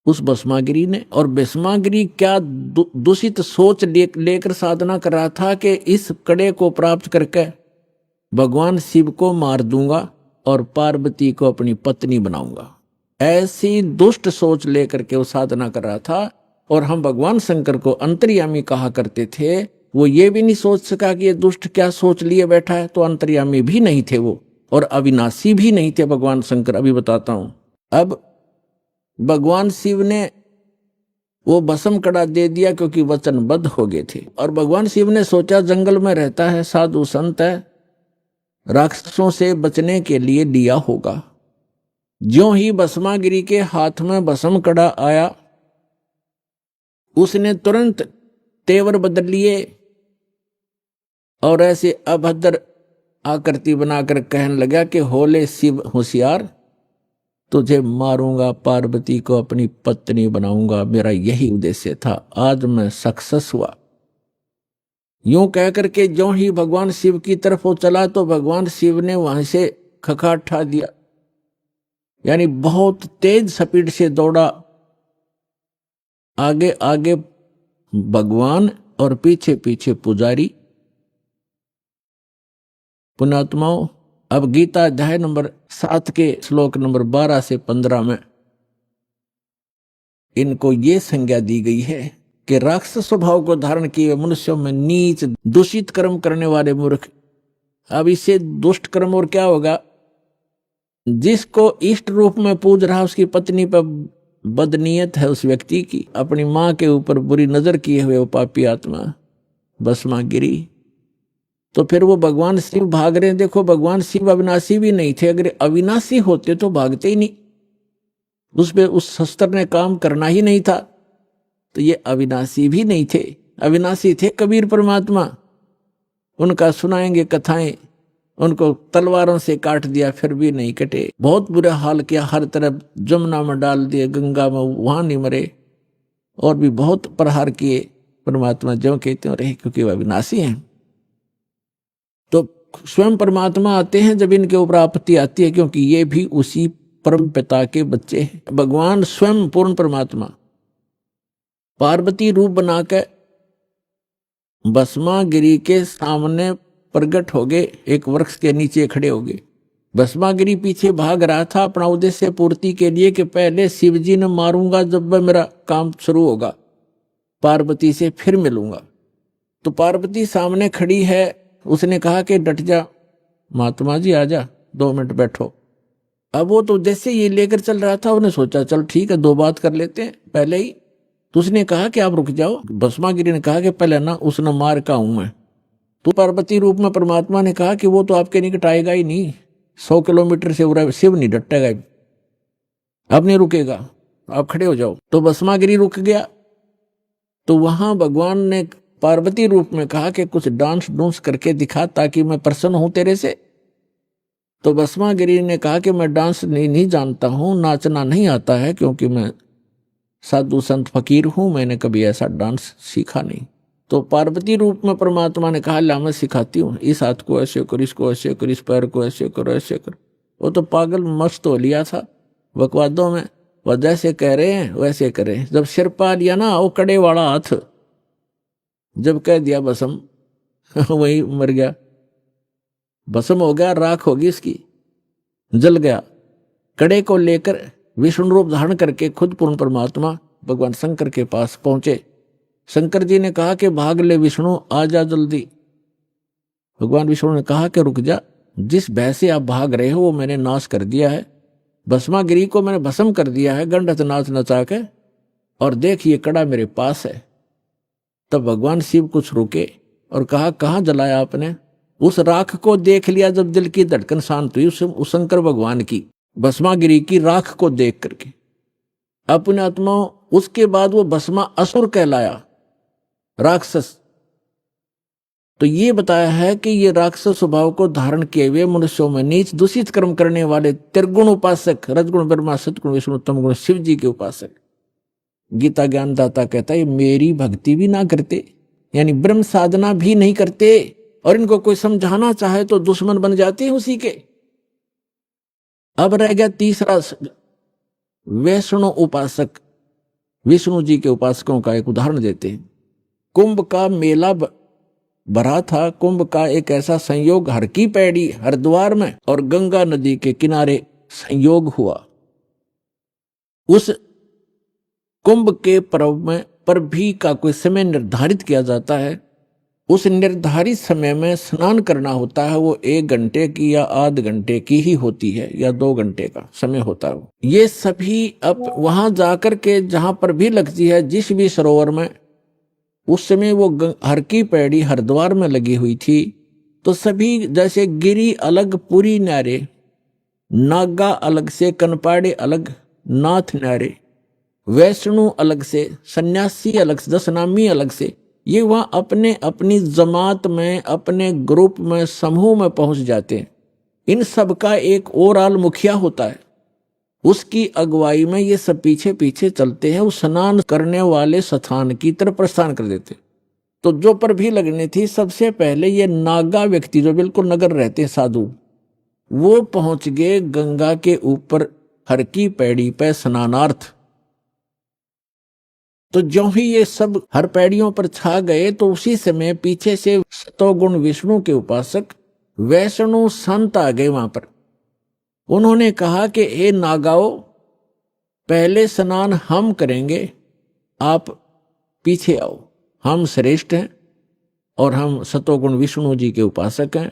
उस भस्मागिरी ने। और भस्मागिरी क्या दूषित सोच लेकर साधना कर रहा था कि इस कड़े को प्राप्त करके भगवान शिव को मार दूंगा और पार्वती को अपनी पत्नी बनाऊंगा। ऐसी दुष्ट सोच लेकर के वो साधना कर रहा था। और हम भगवान शंकर को अंतर्यामी कहा करते थे। वो ये भी नहीं सोच सका कि ये दुष्ट क्या सोच लिए बैठा है, तो अंतर्यामी भी नहीं थे वो, और अविनाशी भी नहीं थे भगवान शंकर। अभी बताता हूं। अब भगवान शिव ने वो भस्म कड़ा दे दिया क्योंकि वचनबद्ध हो गए थे। और भगवान शिव ने सोचा जंगल में रहता है, साधु संत है, राक्षसों से बचने के लिए लिया होगा। ज्यों ही भस्मागिरी के हाथ में भस्म कड़ा आया, उसने तुरंत तेवर बदल लिए और ऐसे अभद्र आकृति बनाकर कहने लगा कि होले शिव होशियार, तुझे मारूंगा, पार्वती को अपनी पत्नी बनाऊंगा, मेरा यही उद्देश्य था। आज मैं सक्सेस हुआ। यूं कह करके जो ही भगवान शिव की तरफ वो चला तो भगवान शिव ने वहां से खखाट ठा दिया, यानी बहुत तेज स्पीड से दौड़ा। आगे आगे भगवान और पीछे पीछे पुजारी। पुण्यात्माओं, अब गीता अध्याय नंबर 7 के श्लोक नंबर 12 से 15 में इनको ये संज्ञा दी गई है कि राक्षस स्वभाव को धारण किए मनुष्यों में नीच दूषित कर्म करने वाले मूर्ख। अब इससे दुष्ट कर्म और क्या होगा? जिसको इष्ट रूप में पूज रहा उसकी पत्नी पर बदनीयत है उस व्यक्ति की, अपनी मां के ऊपर बुरी नजर किए हुए वो पापी आत्मा भस्मा गिरी। तो फिर वो भगवान शिव भाग रहे हैं। देखो, भगवान शिव अविनाशी भी नहीं थे। अगर अविनाशी होते तो भागते ही नहीं, उस शस्त्र ने काम करना ही नहीं था। तो ये अविनाशी भी नहीं थे, अविनाशी थे कबीर परमात्मा। उनका सुनाएंगे कथाएं, उनको तलवारों से काट दिया फिर भी नहीं कटे, बहुत बुरा हाल किया, हर तरफ जमुना में डाल दिए, गंगा में, वहां नहीं मरे, और भी बहुत प्रहार किए। परमात्मा जो कहते हैं रहे, क्योंकि वह अविनाशी हैं। तो स्वयं परमात्मा आते हैं जब इनके ऊपर आपत्ति आती है, क्योंकि ये भी उसी परम पिता के बच्चे हैं। भगवान स्वयं पूर्ण परमात्मा पार्वती रूप बनाकर भस्मागिरी के सामने प्रकट हो गए, एक वृक्ष के नीचे खड़े हो गए। भस्मागिरी पीछे भाग रहा था अपना उद्देश्य पूर्ति के लिए कि पहले शिव जी ने मारूंगा, जब मेरा काम शुरू होगा पार्वती से फिर मिलूंगा। तो पार्वती सामने खड़ी है, उसने कहा कि डट जा महात्मा जी, आ जा, 2 मिनट बैठो। अब वो तो जैसे ये लेकर चल रहा था, उन्हें सोचा चल ठीक है 2 बात कर लेते हैं पहले ही। तो उसने कहा कि आप रुक जाओ। भस्मागिरी ने कहा कि पहले ना उसने मार का हूं मैं। तो पार्वती रूप में परमात्मा ने कहा कि वो तो आपके निकट आएगा ही नहीं, 100 किलोमीटर से उड़ा शिव नहीं डटेगा, अब नहीं रुकेगा, आप खड़े हो जाओ। तो भस्मागिरी रुक गया। तो वहां भगवान ने पार्वती रूप में कहा कि कुछ डांस डूंस करके दिखा ताकि मैं प्रसन्न हूं तेरे से। तो भस्मागिरी ने कहा कि मैं डांस नहीं जानता हूं, नाचना नहीं आता है, क्योंकि मैं साधु संत फकीर हूं, मैंने कभी ऐसा डांस सीखा नहीं। तो पार्वती रूप में परमात्मा ने कहा ला मैं सिखाती हूँ, इस हाथ को ऐसे करो, इसको ऐसे करो, इस पैर को ऐसे करो, ऐसे करो। वो तो पागल मस्त हो लिया था बकवादों में, वह जैसे कह रहे हैं वैसे करें। जब सिर पा लिया ना वो कड़े वाला हाथ, जब कह दिया भस्म वही मर गया, भस्म हो गया, राख होगी इसकी, जल गया। कड़े को लेकर विष्णु रूप धारण करके खुद पूर्ण परमात्मा भगवान शंकर के पास पहुंचे। शंकर जी ने कहा कि भाग ले विष्णु, आ जा जल्दी। भगवान विष्णु ने कहा कि रुक जा, जिस भय से आप भाग रहे हो वो मैंने नाश कर दिया है, भस्मागिरी को मैंने भस्म कर दिया है गंडत नाच नचा के, और देख ये कड़ा मेरे पास है। तब भगवान शिव कुछ रुके और कहा कहाँ जलाया आपने? उस राख को देख लिया जब दिल की धड़कन शांत हुई, उस शंकर भगवान की भस्मागिरी की राख को देख करके। अपने आत्मा उसके बाद वो भस्मा असुर कहलाया, राक्षस। तो ये बताया है कि ये राक्षस स्वभाव को धारण किए हुए मनुष्यों में नीच दूषित कर्म करने वाले त्रिगुण उपासक, रजगुण ब्रह्मा सतगुण विष्णु तम गुण शिव जी के उपासक। गीता ज्ञानदाता कहता है मेरी भक्ति भी ना करते, यानी ब्रह्म साधना भी नहीं करते, और इनको कोई समझाना चाहे तो दुश्मन बन जाते हैं उसी के। अब रह गया तीसरा, वैष्णव उपासक। विष्णु जी के उपासकों का एक उदाहरण देते हैं। कुंभ का मेला भरा था। कुंभ का एक ऐसा संयोग हर की पैड़ी हरिद्वार में और गंगा नदी के किनारे संयोग हुआ। उस कुंभ के पर्व में पर भी का कोई समय निर्धारित किया जाता है। उस निर्धारित समय में स्नान करना होता है, वो 1 घंटे की या आध घंटे की ही होती है, या 2 घंटे का समय होता है। ये सभी अब वहां जाकर के जहां पर भी लगती है, जिस भी सरोवर में, उस समय वो हर की पैड़ी हरिद्वार में लगी हुई थी। तो सभी जैसे गिरी अलग पुरी न्यारे, नागा अलग से, कनपाड़े अलग, नाथ न्यारे, वैष्णु अलग से, सन्यासी अलग से, दशनामी अलग से, ये वहां अपने अपनी जमात में, अपने ग्रुप में, समूह में पहुंच जाते हैं। इन सब का एक ओवरऑल मुखिया होता है, उसकी अगुवाई में ये सब पीछे पीछे चलते हैं, उस स्नान करने वाले स्थान की तरफ प्रस्थान कर देते। तो जो पर भी लगनी थी, सबसे पहले ये नागा व्यक्ति जो बिल्कुल नगर रहते हैं साधु, वो पहुंच गए गंगा के ऊपर हर की पैड़ी पे स्नानार्थ। तो जो ही ये सब हर पैड़ियों पर छा गए, तो उसी समय पीछे से सतोगुण विष्णु के उपासक वैष्णु संत आ गए वहां पर। उन्होंने कहा कि हे नागाओ, पहले स्नान हम करेंगे, आप पीछे आओ, हम श्रेष्ठ हैं और हम सतोगुण विष्णु जी के उपासक हैं,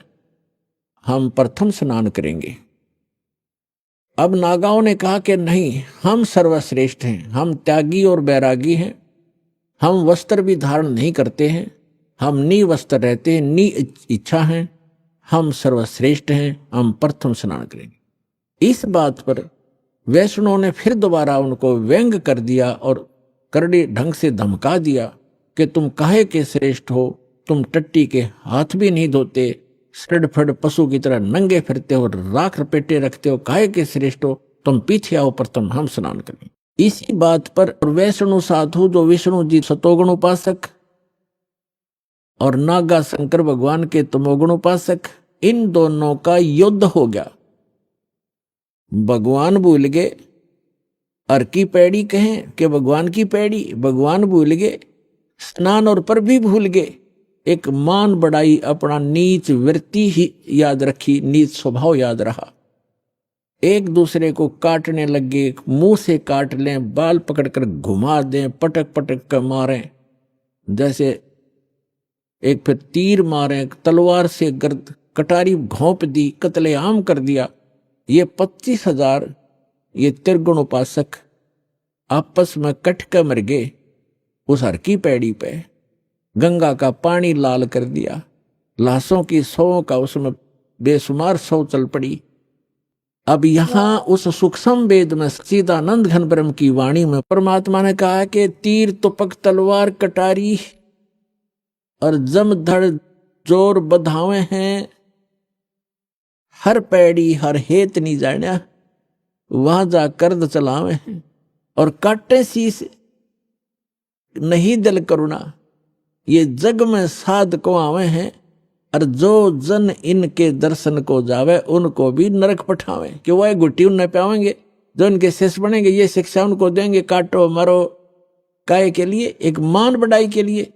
हम प्रथम स्नान करेंगे। अब नागाओं ने कहा कि नहीं, हम सर्वश्रेष्ठ हैं, हम त्यागी और बैरागी हैं, हम वस्त्र भी धारण नहीं करते हैं, हम निवस्त्र रहते हैं, नि इच्छा हैं, हम सर्वश्रेष्ठ हैं, हम प्रथम स्नान करेंगे। इस बात पर वैष्णव ने फिर दोबारा उनको व्यंग कर दिया और करड़ी ढंग से धमका दिया कि तुम काहे के श्रेष्ठ हो, तुम टट्टी के हाथ भी नहीं धोते, सड़फड़ पशु की तरह नंगे फिरते हो, राख लपेटे रखते हो, काहे के श्रेष्ठ हो, तुम पीछे आओ, प्रथम हम स्नान करें। इसी बात पर वैष्णु साधु जो विष्णु जी सतोगुण उपासक और नागा शंकर भगवान के तमोगुण उपासक, इन दोनों का युद्ध हो गया। भगवान भूल गए, अर की पैड़ी कहें कि भगवान की पैड़ी, भगवान भूल गए, स्नान और पर भी भूल गए, एक मान बढ़ाई, अपना नीच वृत्ति ही याद रखी, नीच स्वभाव याद रहा। एक दूसरे को काटने लगे, मुंह से काट लें, बाल पकड़कर घुमा दें, पटक पटक कर मारें, जैसे एक फिर तीर मारें, तलवार से गर्द कटारी घोंप दी, कत्लेआम कर दिया। ये 25,000 ये त्रिगुण उपासक आपस में कट कर मर गए उस हर की पैड़ी पे। गंगा का पानी लाल कर दिया, लाशों की सौ का उसमें बेशुमार सौ चल पड़ी। अब यहां उस सूक्ष्म वेद में सच्चिदानंद घन ब्रह्म की वाणी में परमात्मा ने कहा कि तीर तुपक तलवार कटारी और जमधड़ जोर बधावे हैं, हर पैड़ी हर हेत नहीं जाना, वहां जा कर्द चलावे हैं और काटे शीस नहीं दिल करुणा, ये जग में साध को आवे हैं, और जो जन इनके दर्शन को जावे उनको भी नरक पठावे। कि वह गुट्टी उन्हें पावेंगे, जो इनके शिष्य बनेंगे ये शिक्षा उनको देंगे, काटो मरो, काय के लिए, एक मान बढ़ाई के लिए,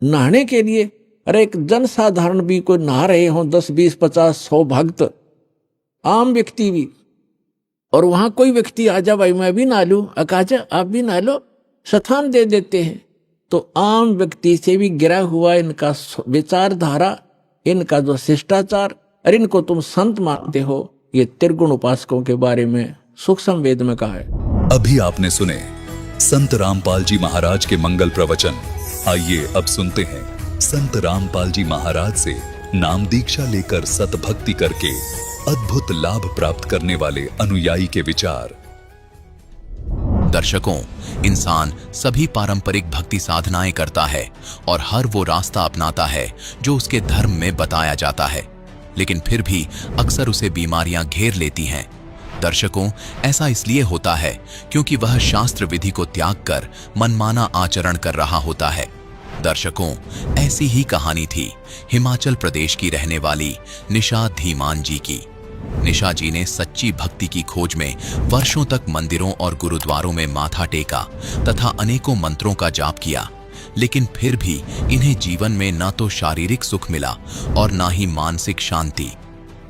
नहाने के लिए। अरे एक जन साधारण भी कोई नहा रहे हो, 10 20 50 100 भक्त, आम व्यक्ति भी, और वहां कोई व्यक्ति आ जा, भाई मैं भी नहा लूं, अकाजा आप भी नहा लो, स्थान दे देते हैं। तो आम व्यक्ति से भी गिरा हुआ इनका विचारधारा, इनका जो शिष्टाचार, और इनको तुम संत मानते हो, ये त्रिगुण उपासकों के बारे में सूक्ष्म वेद में कहा है। अभी आपने सुने संत रामपाल जी महाराज के मंगल प्रवचन। आइए अब सुनते हैं संत रामपाल जी महाराज से नाम दीक्षा लेकर सतभक्ति करके अद्भुत लाभ प्राप्त करने वाले अनुयायी के विचार। दर्शकों, इंसान सभी पारंपरिक भक्ति साधनाएं करता है और हर वो रास्ता अपनाता है जो उसके धर्म में बताया जाता है, लेकिन फिर भी अक्सर उसे बीमारियां घेर लेती हैं। दर्शकों, ऐसा इसलिए होता है क्योंकि वह शास्त्र विधि को त्याग कर मनमाना आचरण कर रहा होता है। दर्शकों, ऐसी ही कहानी थी हिमाचल प्रदेश की रहने वाली निशा धीमान जी की। निशा जी ने सच्ची भक्ति की खोज में वर्षों तक मंदिरों और गुरुद्वारों में माथा टेका तथा अनेकों मंत्रों का जाप किया, लेकिन फिर भी इन्हें जीवन में न तो शारीरिक सुख मिला और न ही मानसिक शांति।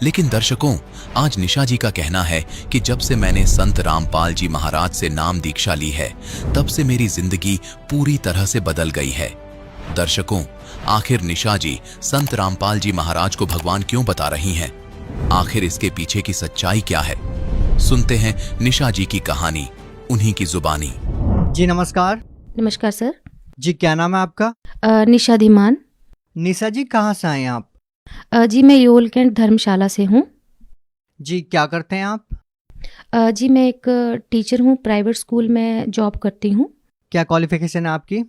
लेकिन दर्शकों, आज निशा जी का कहना है कि जब से मैंने संत रामपाल जी महाराज से नाम दीक्षा ली है, तब से मेरी जिंदगी पूरी तरह से बदल गई है। दर्शकों, आखिर निशा जी संत रामपाल जी महाराज को भगवान क्यों बता रही हैं? आखिर इसके पीछे की सच्चाई क्या है? सुनते हैं निशा जी की कहानी, उन्हीं की जुबानी। जी नमस्कार। नमस्कार सर। जी क्या नाम है आपका? निशा धीमान। निशा जी कहाँ से आए आप? जी मैं योल कैंट धर्मशाला से हूँ। जी क्या करते हैं आप? जी मैं एक टीचर हूँ, प्राइवेट स्कूल में जॉब करती हूँ। क्या क्वालिफिकेशन है आपकी?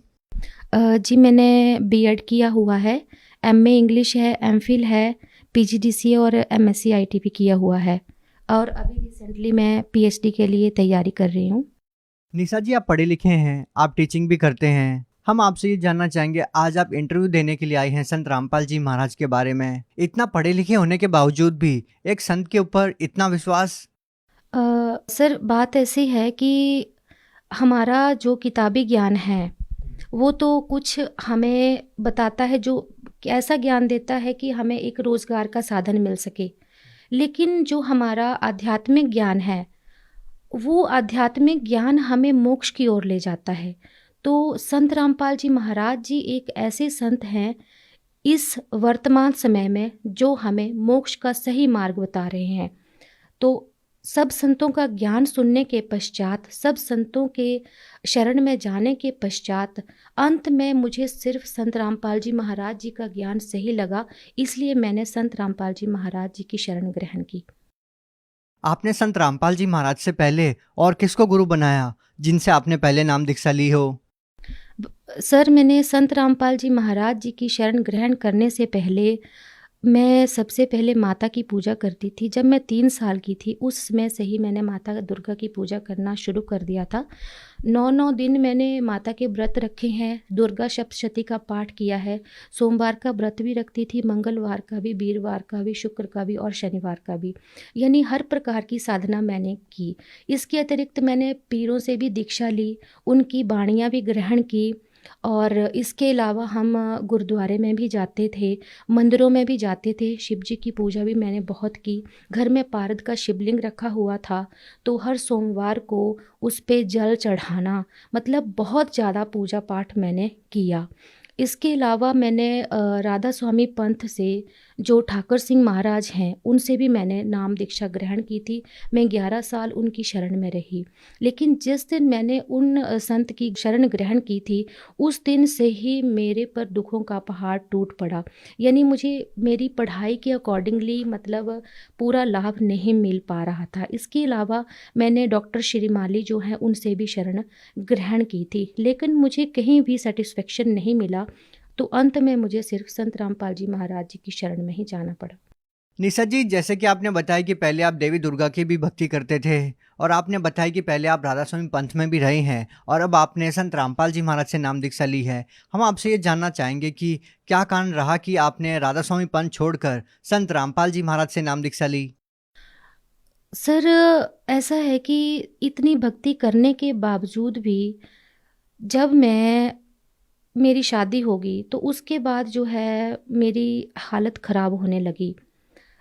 जी मैंने बीएड किया हुआ है, एमए इंग्लिश है, एमफिल है, पीजीडीसीए और एमएससी आईटी भी किया हुआ है। और अभी रिसेंटली मैं पीएचडी के लिए तैयारी कर रही हूँ। निशा जी, आप पढ़े लिखे हैं, आप टीचिंग भी करते हैं। हम आपसे ये जानना चाहेंगे, आज आप इंटरव्यू देने के लिए आए हैं संत रामपाल जी महाराज के बारे में। इतना पढ़े लिखे होने के बावजूद भी एक संत के ऊपर इतना विश्वास। सर, बात ऐसी है कि हमारा जो किताबी ज्ञान है वो तो कुछ हमें बताता है, जो ऐसा ज्ञान देता है कि हमें एक रोज़गार का साधन मिल सके, लेकिन जो हमारा आध्यात्मिक ज्ञान है वो आध्यात्मिक ज्ञान हमें मोक्ष की ओर ले जाता है। तो संत रामपाल जी महाराज जी एक ऐसे संत हैं इस वर्तमान समय में जो हमें मोक्ष का सही मार्ग बता रहे हैं। तो सब संतों का ज्ञान सुनने के पश्चात, सब संतों के शरण में जाने के पश्चात अंत में मुझे सिर्फ संत रामपाल जी महाराज जी का ज्ञान सही लगा, इसलिए मैंने संत रामपाल जी महाराज जी की शरण ग्रहण की। आपने संत रामपाल जी महाराज से पहले और किसको गुरु बनाया जिनसे आपने पहले नाम दीक्षा ली हो? सर, मैंने संत रामपाल जी महाराज जी की शरण ग्रहण करने से पहले मैं सबसे पहले माता की पूजा करती थी। जब मैं 3 साल की थी उस समय से ही मैंने माता दुर्गा की पूजा करना शुरू कर दिया था। 9 दिन मैंने माता के व्रत रखे हैं, दुर्गा सप्तशती का पाठ किया है, सोमवार का व्रत भी रखती थी, मंगलवार का भी, वीरवार का भी, शुक्र का भी और शनिवार का भी, यानी हर प्रकार की साधना मैंने की। इसके अतिरिक्त मैंने पीरों से भी दीक्षा ली, उनकी बाणियाँ भी ग्रहण की, और इसके अलावा हम गुरुद्वारे में भी जाते थे, मंदिरों में भी जाते थे, शिव जी की पूजा भी मैंने बहुत की। घर में पारद का शिवलिंग रखा हुआ था तो हर सोमवार को उस पे जल चढ़ाना, मतलब बहुत ज़्यादा पूजा पाठ मैंने किया। इसके अलावा मैंने राधा स्वामी पंथ से जो ठाकर सिंह महाराज हैं उनसे भी मैंने नाम दीक्षा ग्रहण की थी। मैं 11 साल उनकी शरण में रही, लेकिन जिस दिन मैंने उन संत की शरण ग्रहण की थी उस दिन से ही मेरे पर दुखों का पहाड़ टूट पड़ा, यानी मुझे मेरी पढ़ाई के अकॉर्डिंगली मतलब पूरा लाभ नहीं मिल पा रहा था। इसके अलावा मैंने डॉक्टर श्रीमाली जो हैं उनसे भी शरण ग्रहण की थी, लेकिन मुझे कहीं भी सेटिस्फेक्शन नहीं मिला। तो अंत में मुझे सिर्फ संत रामपाल जी महाराज जी की शरण में ही जाना पड़ा। निशा जी, जैसे कि आपने बताया कि पहले आप देवी दुर्गा की भी भक्ति करते थे, और आपने बताया कि पहले आप राधा स्वामी पंथ में भी रहे हैं, और अब आपने संत रामपाल जी महाराज से नाम दीक्षा ली है। हम आपसे ये जानना चाहेंगे कि क्या कारण रहा कि आपने राधा स्वामी पंथ छोड़कर संत रामपाल जी महाराज से नाम दीक्षा ली? सर, ऐसा है कि इतनी भक्ति करने के बावजूद भी जब मेरी शादी होगी तो उसके बाद जो है मेरी हालत ख़राब होने लगी।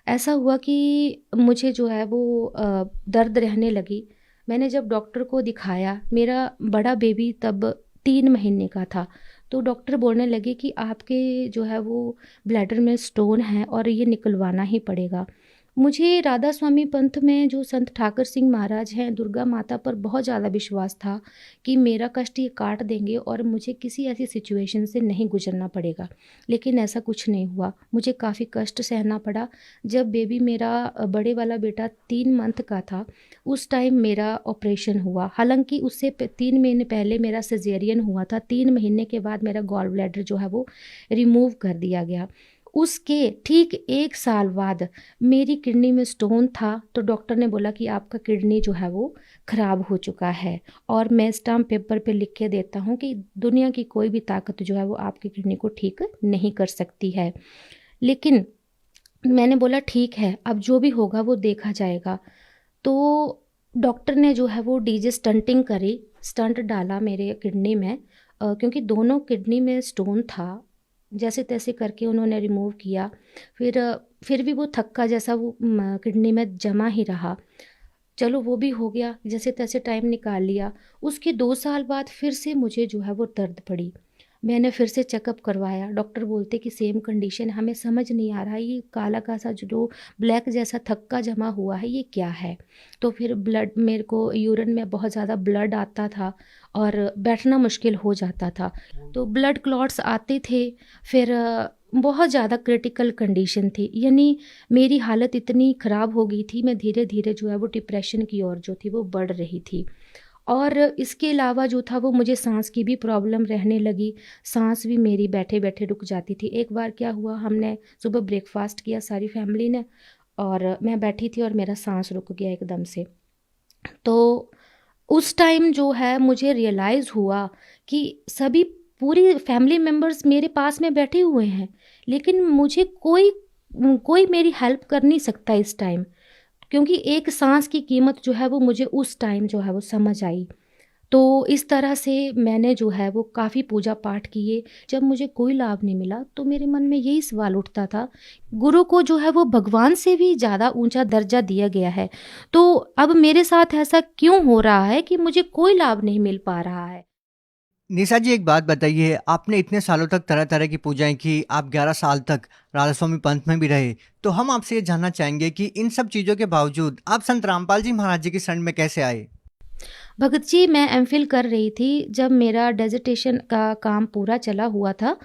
ऐसा हुआ कि मुझे जो है वो दर्द रहने लगी। मैंने जब डॉक्टर को दिखाया, मेरा बड़ा बेबी तब 3 महीने का था, तो डॉक्टर बोलने लगे कि आपके जो है वो ब्लैडर में स्टोन है और ये निकलवाना ही पड़ेगा। मुझे राधा स्वामी पंथ में जो संत ठाकर सिंह महाराज हैं, दुर्गा माता पर बहुत ज़्यादा विश्वास था कि मेरा कष्ट ये काट देंगे और मुझे किसी ऐसी सिचुएशन से नहीं गुजरना पड़ेगा, लेकिन ऐसा कुछ नहीं हुआ। मुझे काफ़ी कष्ट सहना पड़ा। जब बेबी मेरा बड़े वाला बेटा 3 मंथ का था उस टाइम मेरा ऑपरेशन हुआ। हालांकि उससे 3 महीने पहले मेरा सिजेरियन हुआ था। 3 महीने के बाद मेरा गॉल ब्लैडर जो है वो रिमूव कर दिया गया। उसके ठीक 1 साल बाद मेरी किडनी में स्टोन था, तो डॉक्टर ने बोला कि आपका किडनी जो है वो ख़राब हो चुका है, और मैं स्टाम्प पेपर पे लिख के देता हूँ कि दुनिया की कोई भी ताकत जो है वो आपकी किडनी को ठीक नहीं कर सकती है। लेकिन मैंने बोला ठीक है, अब जो भी होगा वो देखा जाएगा। तो डॉक्टर ने जो है वो डीजे स्टंटिंग करी, स्टंट डाला मेरे किडनी में, क्योंकि दोनों किडनी में स्टोन था। जैसे तैसे करके उन्होंने रिमूव किया। फिर भी वो थक्का जैसा वो किडनी में जमा ही रहा। चलो वो भी हो गया, जैसे तैसे टाइम निकाल लिया। उसके 2 साल बाद फिर से मुझे जो है वो दर्द पड़ी। मैंने फिर से चेकअप करवाया। डॉक्टर बोलते कि सेम कंडीशन, हमें समझ नहीं आ रहा ये काला का सा जो ब्लैक जैसा थक्का जमा हुआ है ये क्या है। तो फिर ब्लड, मेरे को यूरिन में बहुत ज़्यादा ब्लड आता था और बैठना मुश्किल हो जाता था, तो ब्लड क्लॉट्स आते थे। फिर बहुत ज़्यादा क्रिटिकल कंडीशन थी, यानी मेरी हालत इतनी ख़राब हो गई थी, मैं धीरे धीरे जो है वो डिप्रेशन की ओर जो थी वो बढ़ रही थी। और इसके अलावा जो था वो मुझे सांस की भी प्रॉब्लम रहने लगी। सांस भी मेरी बैठे बैठे रुक जाती थी। एक बार क्या हुआ, हमने सुबह ब्रेकफास्ट किया सारी फैमिली ने, और मैं बैठी थी और मेरा सांस रुक गया एकदम से। तो उस टाइम जो है मुझे रियलाइज़ हुआ कि सभी पूरी फैमिली मेम्बर्स मेरे पास में बैठे हुए हैं, लेकिन मुझे कोई कोई मेरी हेल्प कर नहीं सकता इस टाइम, क्योंकि एक सांस की कीमत जो है वो मुझे उस टाइम जो है वो समझ आई। तो इस तरह से मैंने जो है वो काफ़ी पूजा पाठ किए। जब मुझे कोई लाभ नहीं मिला तो मेरे मन में यही सवाल उठता था, गुरु को जो है वो भगवान से भी ज़्यादा ऊंचा दर्जा दिया गया है, तो अब मेरे साथ ऐसा क्यों हो रहा है कि मुझे कोई लाभ नहीं मिल पा रहा है। निशा जी, एक बात बताइए, आपने इतने सालों तक तरह तरह की पूजाएं की, आप 11 साल तक राधा स्वामी पंथ में भी रहे, तो हम आपसे ये जानना चाहेंगे कि इन सब चीज़ों के बावजूद आप संत रामपाल जी महाराज जी की शरण में कैसे आए? भगत जी, मैं एमफिल कर रही थी जब मेरा डेजर्टेशन का काम पूरा चला हुआ था,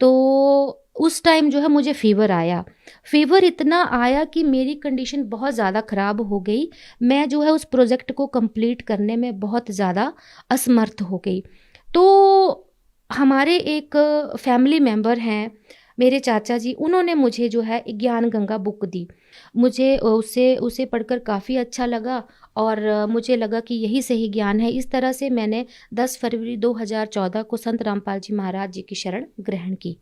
तो उस टाइम जो है मुझे फ़ीवर आया। फ़ीवर इतना आया कि मेरी कंडीशन बहुत ज़्यादा ख़राब हो गई। मैं जो है उस प्रोजेक्ट को कंप्लीट करने में बहुत ज़्यादा असमर्थ हो गई। तो हमारे एक फैमिली मेंबर हैं, मेरे चाचा जी, उन्होंने मुझे जो है ज्ञान गंगा बुक दी। मुझे उसे पढ़कर काफ़ी अच्छा लगा और मुझे लगा कि यही सही ज्ञान है। इस तरह से मैंने 10 फरवरी 2014 को संत रामपाल जी महाराज जी की शरण ग्रहण की।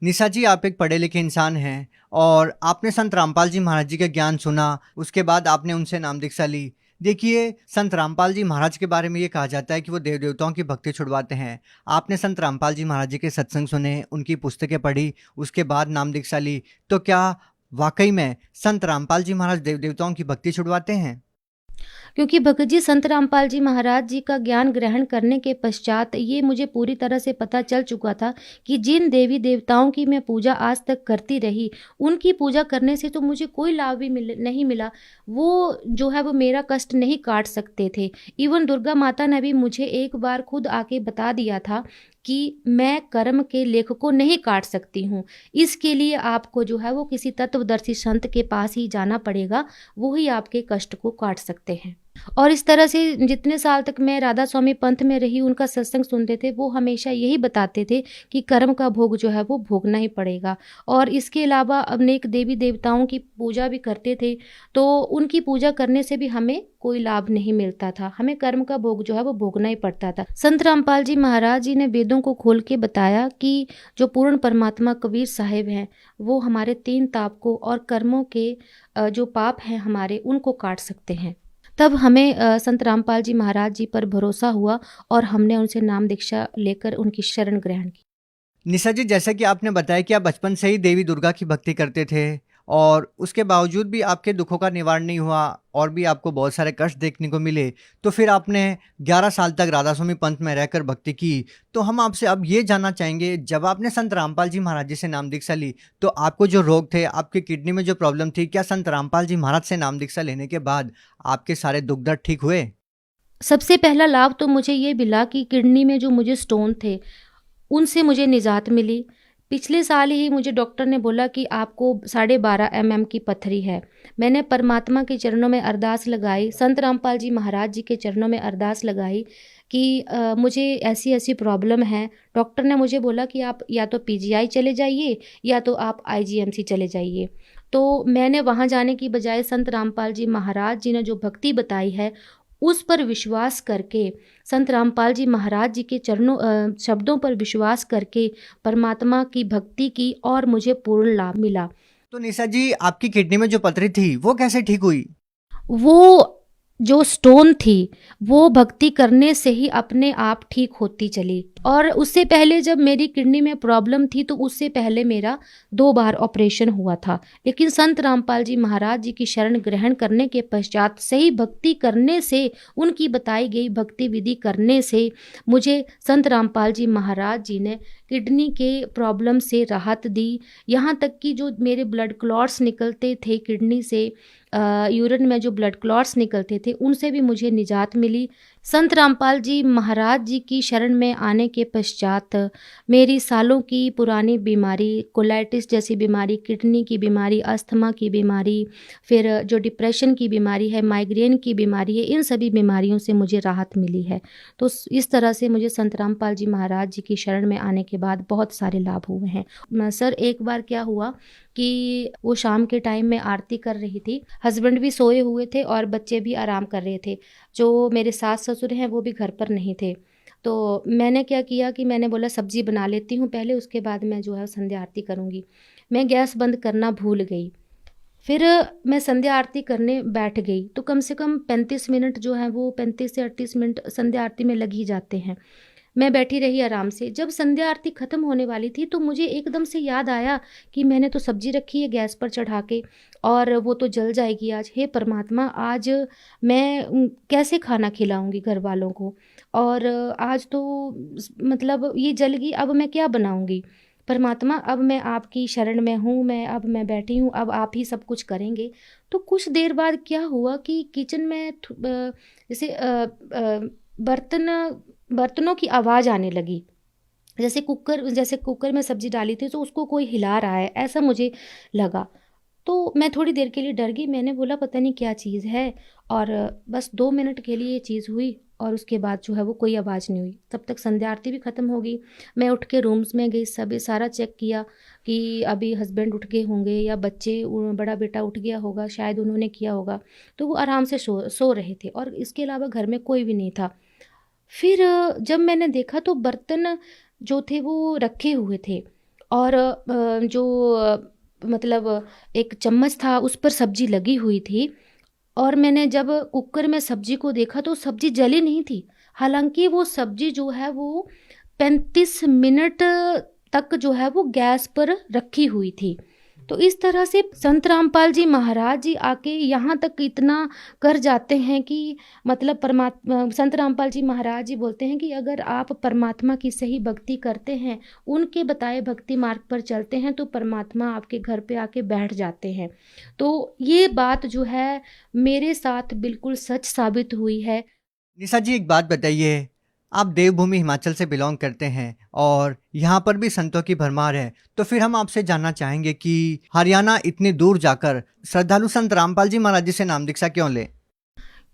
निशा जी, आप एक पढ़े लिखे इंसान हैं और आपने संत रामपाल जी महाराज जी का ज्ञान सुना, उसके बाद आपने उनसे नाम दीक्षा ली। देखिए, संत रामपाल जी महाराज के बारे में ये कहा जाता है कि वो देव देवताओं की भक्ति छुड़वाते हैं। आपने संत रामपाल जी महाराज जी के सत्संग सुने, उनकी पुस्तकें पढ़ी, उसके बाद नाम दीक्षा ली, तो क्या वाकई में संत रामपाल जी महाराज देव देवताओं की भक्ति छुड़वाते हैं? क्योंकि भगत जी, संत रामपाल जी महाराज जी का ज्ञान ग्रहण करने के पश्चात ये मुझे पूरी तरह से पता चल चुका था कि जिन देवी देवताओं की मैं पूजा आज तक करती रही, उनकी पूजा करने से तो मुझे कोई लाभ भी नहीं मिला। वो जो है वो मेरा कष्ट नहीं काट सकते थे। इवन दुर्गा माता ने भी मुझे एक बार खुद आके बता दिया था कि मैं कर्म के लेख को नहीं काट सकती हूँ। इसके लिए आपको जो है वो किसी तत्वदर्शी संत के पास ही जाना पड़ेगा, वो ही आपके कष्ट को काट सकते हैं। और इस तरह से जितने साल तक मैं राधा स्वामी पंथ में रही, उनका सत्संग सुनते थे, वो हमेशा यही बताते थे कि कर्म का भोग जो है वो भोगना ही पड़ेगा। और इसके अलावा अनेक देवी देवताओं की पूजा भी करते थे, तो उनकी पूजा करने से भी हमें कोई लाभ नहीं मिलता था, हमें कर्म का भोग जो है वो भोगना ही पड़ता था। संत रामपाल जी महाराज जी ने वेदों को खोल के बताया कि जो पूर्ण परमात्मा कबीर साहिब हैं, वो हमारे 3 ताप को और कर्मों के जो पाप हैं हमारे, उनको काट सकते हैं। तब हमें संत रामपाल जी महाराज जी पर भरोसा हुआ और हमने उनसे नाम दीक्षा लेकर उनकी शरण ग्रहण की। निशा जी, जैसा कि आपने बताया कि आप बचपन से ही देवी दुर्गा की भक्ति करते थे और उसके बावजूद भी आपके दुखों का निवारण नहीं हुआ और भी आपको बहुत सारे कष्ट देखने को मिले, तो फिर आपने 11 साल तक राधा स्वामी पंथ में रहकर भक्ति की। तो हम आपसे अब ये जानना चाहेंगे, जब आपने संत रामपाल जी महाराज जी से नाम दीक्षा ली, तो आपको जो रोग थे, आपकी किडनी में जो प्रॉब्लम थी, क्या संत रामपाल जी महाराज से नाम दीक्षा लेने के बाद आपके सारे दुख दर्द ठीक हुए? सबसे पहला लाभ तो मुझे ये मिला कि किडनी में जो मुझे स्टोन थे, उनसे मुझे निजात मिली। पिछले साल ही मुझे डॉक्टर ने बोला कि आपको 12.5 mm की पथरी है। मैंने परमात्मा के चरणों में अरदास लगाई, संत रामपाल जी महाराज जी के चरणों में अरदास लगाई कि मुझे ऐसी ऐसी प्रॉब्लम है। डॉक्टर ने मुझे बोला कि आप या तो PGI चले जाइए या तो आप IGMC चले जाइए। तो मैंने वहाँ जाने की बजाय संत रामपाल जी महाराज जी ने जो भक्ति बताई है, उस पर विश्वास करके, संत रामपाल जी महाराज जी के शब्दों पर विश्वास करके परमात्मा की भक्ति की और मुझे पूर्ण लाभ मिला। तो निशा जी, आपकी किडनी में जो पथरी थी वो कैसे ठीक हुई? वो जो स्टोन थी वो भक्ति करने से ही अपने आप ठीक होती चली। और उससे पहले जब मेरी किडनी में प्रॉब्लम थी, तो उससे पहले मेरा 2 बार ऑपरेशन हुआ था। लेकिन संत रामपाल जी महाराज जी की शरण ग्रहण करने के पश्चात सही भक्ति करने से, उनकी बताई गई भक्ति विधि करने से मुझे संत रामपाल जी महाराज जी ने किडनी के प्रॉब्लम से राहत दी। यहाँ तक कि जो मेरे ब्लड क्लॉट्स निकलते थे किडनी से, यूरिन में जो ब्लड क्लॉट्स निकलते थे, उनसे भी मुझे निजात मिली। संत रामपाल जी महाराज जी की शरण में आने के पश्चात मेरी सालों की पुरानी बीमारी, कोलाइटिस जैसी बीमारी, किडनी की बीमारी, अस्थमा की बीमारी, फिर जो डिप्रेशन की बीमारी है, माइग्रेन की बीमारी है, इन सभी बीमारियों से मुझे राहत मिली है। तो इस तरह से मुझे संत रामपाल जी महाराज जी की शरण में आने के बाद बहुत सारे लाभ हुए हैं। सर एक बार क्या हुआ कि वो शाम के टाइम में आरती कर रही थी, हस्बैंड भी सोए हुए थे और बच्चे भी आराम कर रहे थे। जो मेरे सास ससुर हैं वो भी घर पर नहीं थे। तो मैंने क्या किया कि मैंने बोला सब्जी बना लेती हूँ पहले, उसके बाद मैं जो है संध्या आरती करूँगी। मैं गैस बंद करना भूल गई। फिर मैं संध्या आरती करने बैठ गई तो कम से कम 35 मिनट जो है वो 35 से 38 मिनट संध्या आरती में लग ही जाते हैं। मैं बैठी रही आराम से। जब संध्या आरती ख़त्म होने वाली थी तो मुझे एकदम से याद आया कि मैंने तो सब्जी रखी है गैस पर चढ़ा के और वो तो जल जाएगी आज। हे परमात्मा, आज मैं कैसे खाना खिलाऊंगी घर वालों को, और आज तो मतलब ये जल गई, अब मैं क्या बनाऊंगी। परमात्मा, अब मैं आपकी शरण में हूँ, अब मैं बैठी हूँ, अब आप ही सब कुछ करेंगे। तो कुछ देर बाद क्या हुआ कि किचन में जैसे बर्तनों की आवाज़ आने लगी, जैसे कुकर में सब्जी डाली थी तो उसको कोई हिला रहा है, ऐसा मुझे लगा। तो मैं थोड़ी देर के लिए डर गई। मैंने बोला पता नहीं क्या चीज़ है, और बस 2 मिनट के लिए ये चीज़ हुई और उसके बाद जो है वो कोई आवाज़ नहीं हुई। तब तक संध्या आरती भी ख़त्म हो गई। मैं उठ के रूम्स में गई, सारा चेक किया कि अभी हस्बैंड उठ गए होंगे या बच्चे, बड़ा बेटा उठ गया होगा, शायद उन्होंने किया होगा। तो वो आराम से सो रहे थे और इसके अलावा घर में कोई भी नहीं था। फिर जब मैंने देखा तो बर्तन जो थे वो रखे हुए थे और मतलब एक चम्मच था उस पर सब्जी लगी हुई थी, और मैंने जब कुकर में सब्जी को देखा तो सब्जी जली नहीं थी। हालांकि वो सब्जी जो है वो 35 मिनट तक जो है वो गैस पर रखी हुई थी। तो इस तरह से संत रामपाल जी महाराज जी आके यहाँ तक इतना कर जाते हैं कि मतलब संत रामपाल जी महाराज जी बोलते हैं कि अगर आप परमात्मा की सही भक्ति करते हैं, उनके बताए भक्ति मार्ग पर चलते हैं, तो परमात्मा आपके घर पे आके बैठ जाते हैं। तो ये बात जो है मेरे साथ बिल्कुल सच साबित हुई है। निशा जी, एक बात बताइए, आप देवभूमि हिमाचल से बिलोंग करते हैं और यहाँ पर भी संतों की भरमार है, तो फिर हम आपसे जानना चाहेंगे कि हरियाणा इतनी दूर जाकर श्रद्धालु संत रामपाल जी महाराज जी से नाम दीक्षा क्यों ले?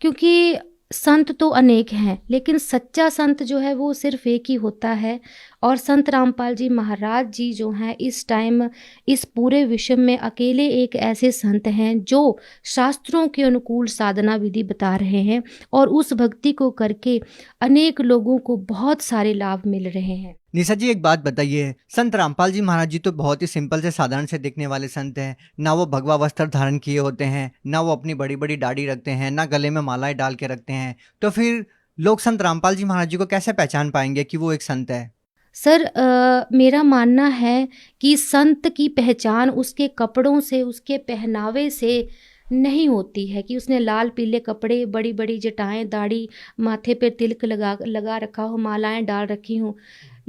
क्योंकि संत तो अनेक हैं, लेकिन सच्चा संत जो है वो सिर्फ एक ही होता है। और संत रामपाल जी महाराज जी जो हैं इस टाइम इस पूरे विश्व में अकेले एक ऐसे संत हैं जो शास्त्रों के अनुकूल साधना विधि बता रहे हैं, और उस भक्ति को करके अनेक लोगों को बहुत सारे लाभ मिल रहे हैं। निशा जी, एक बात बताइए, संत रामपाल जी महाराज जी तो बहुत ही सिंपल से साधारण से दिखने वाले संत हैं। ना वो भगवा वस्त्र धारण किए होते हैं, ना वो अपनी बड़ी बड़ी दाढ़ी रखते हैं, ना गले में मालाएं डाल के रखते हैं। तो फिर लोग संत रामपाल जी महाराज जी को कैसे पहचान पाएंगे कि वो एक संत है? सर मेरा मानना है कि संत की पहचान उसके कपड़ों से, उसके पहनावे से नहीं होती है कि उसने लाल पीले कपड़े, बड़ी बड़ी जटाएं, दाढ़ी, माथे पे तिलक लगा रखा हो, मालाएं डाल रखी हों।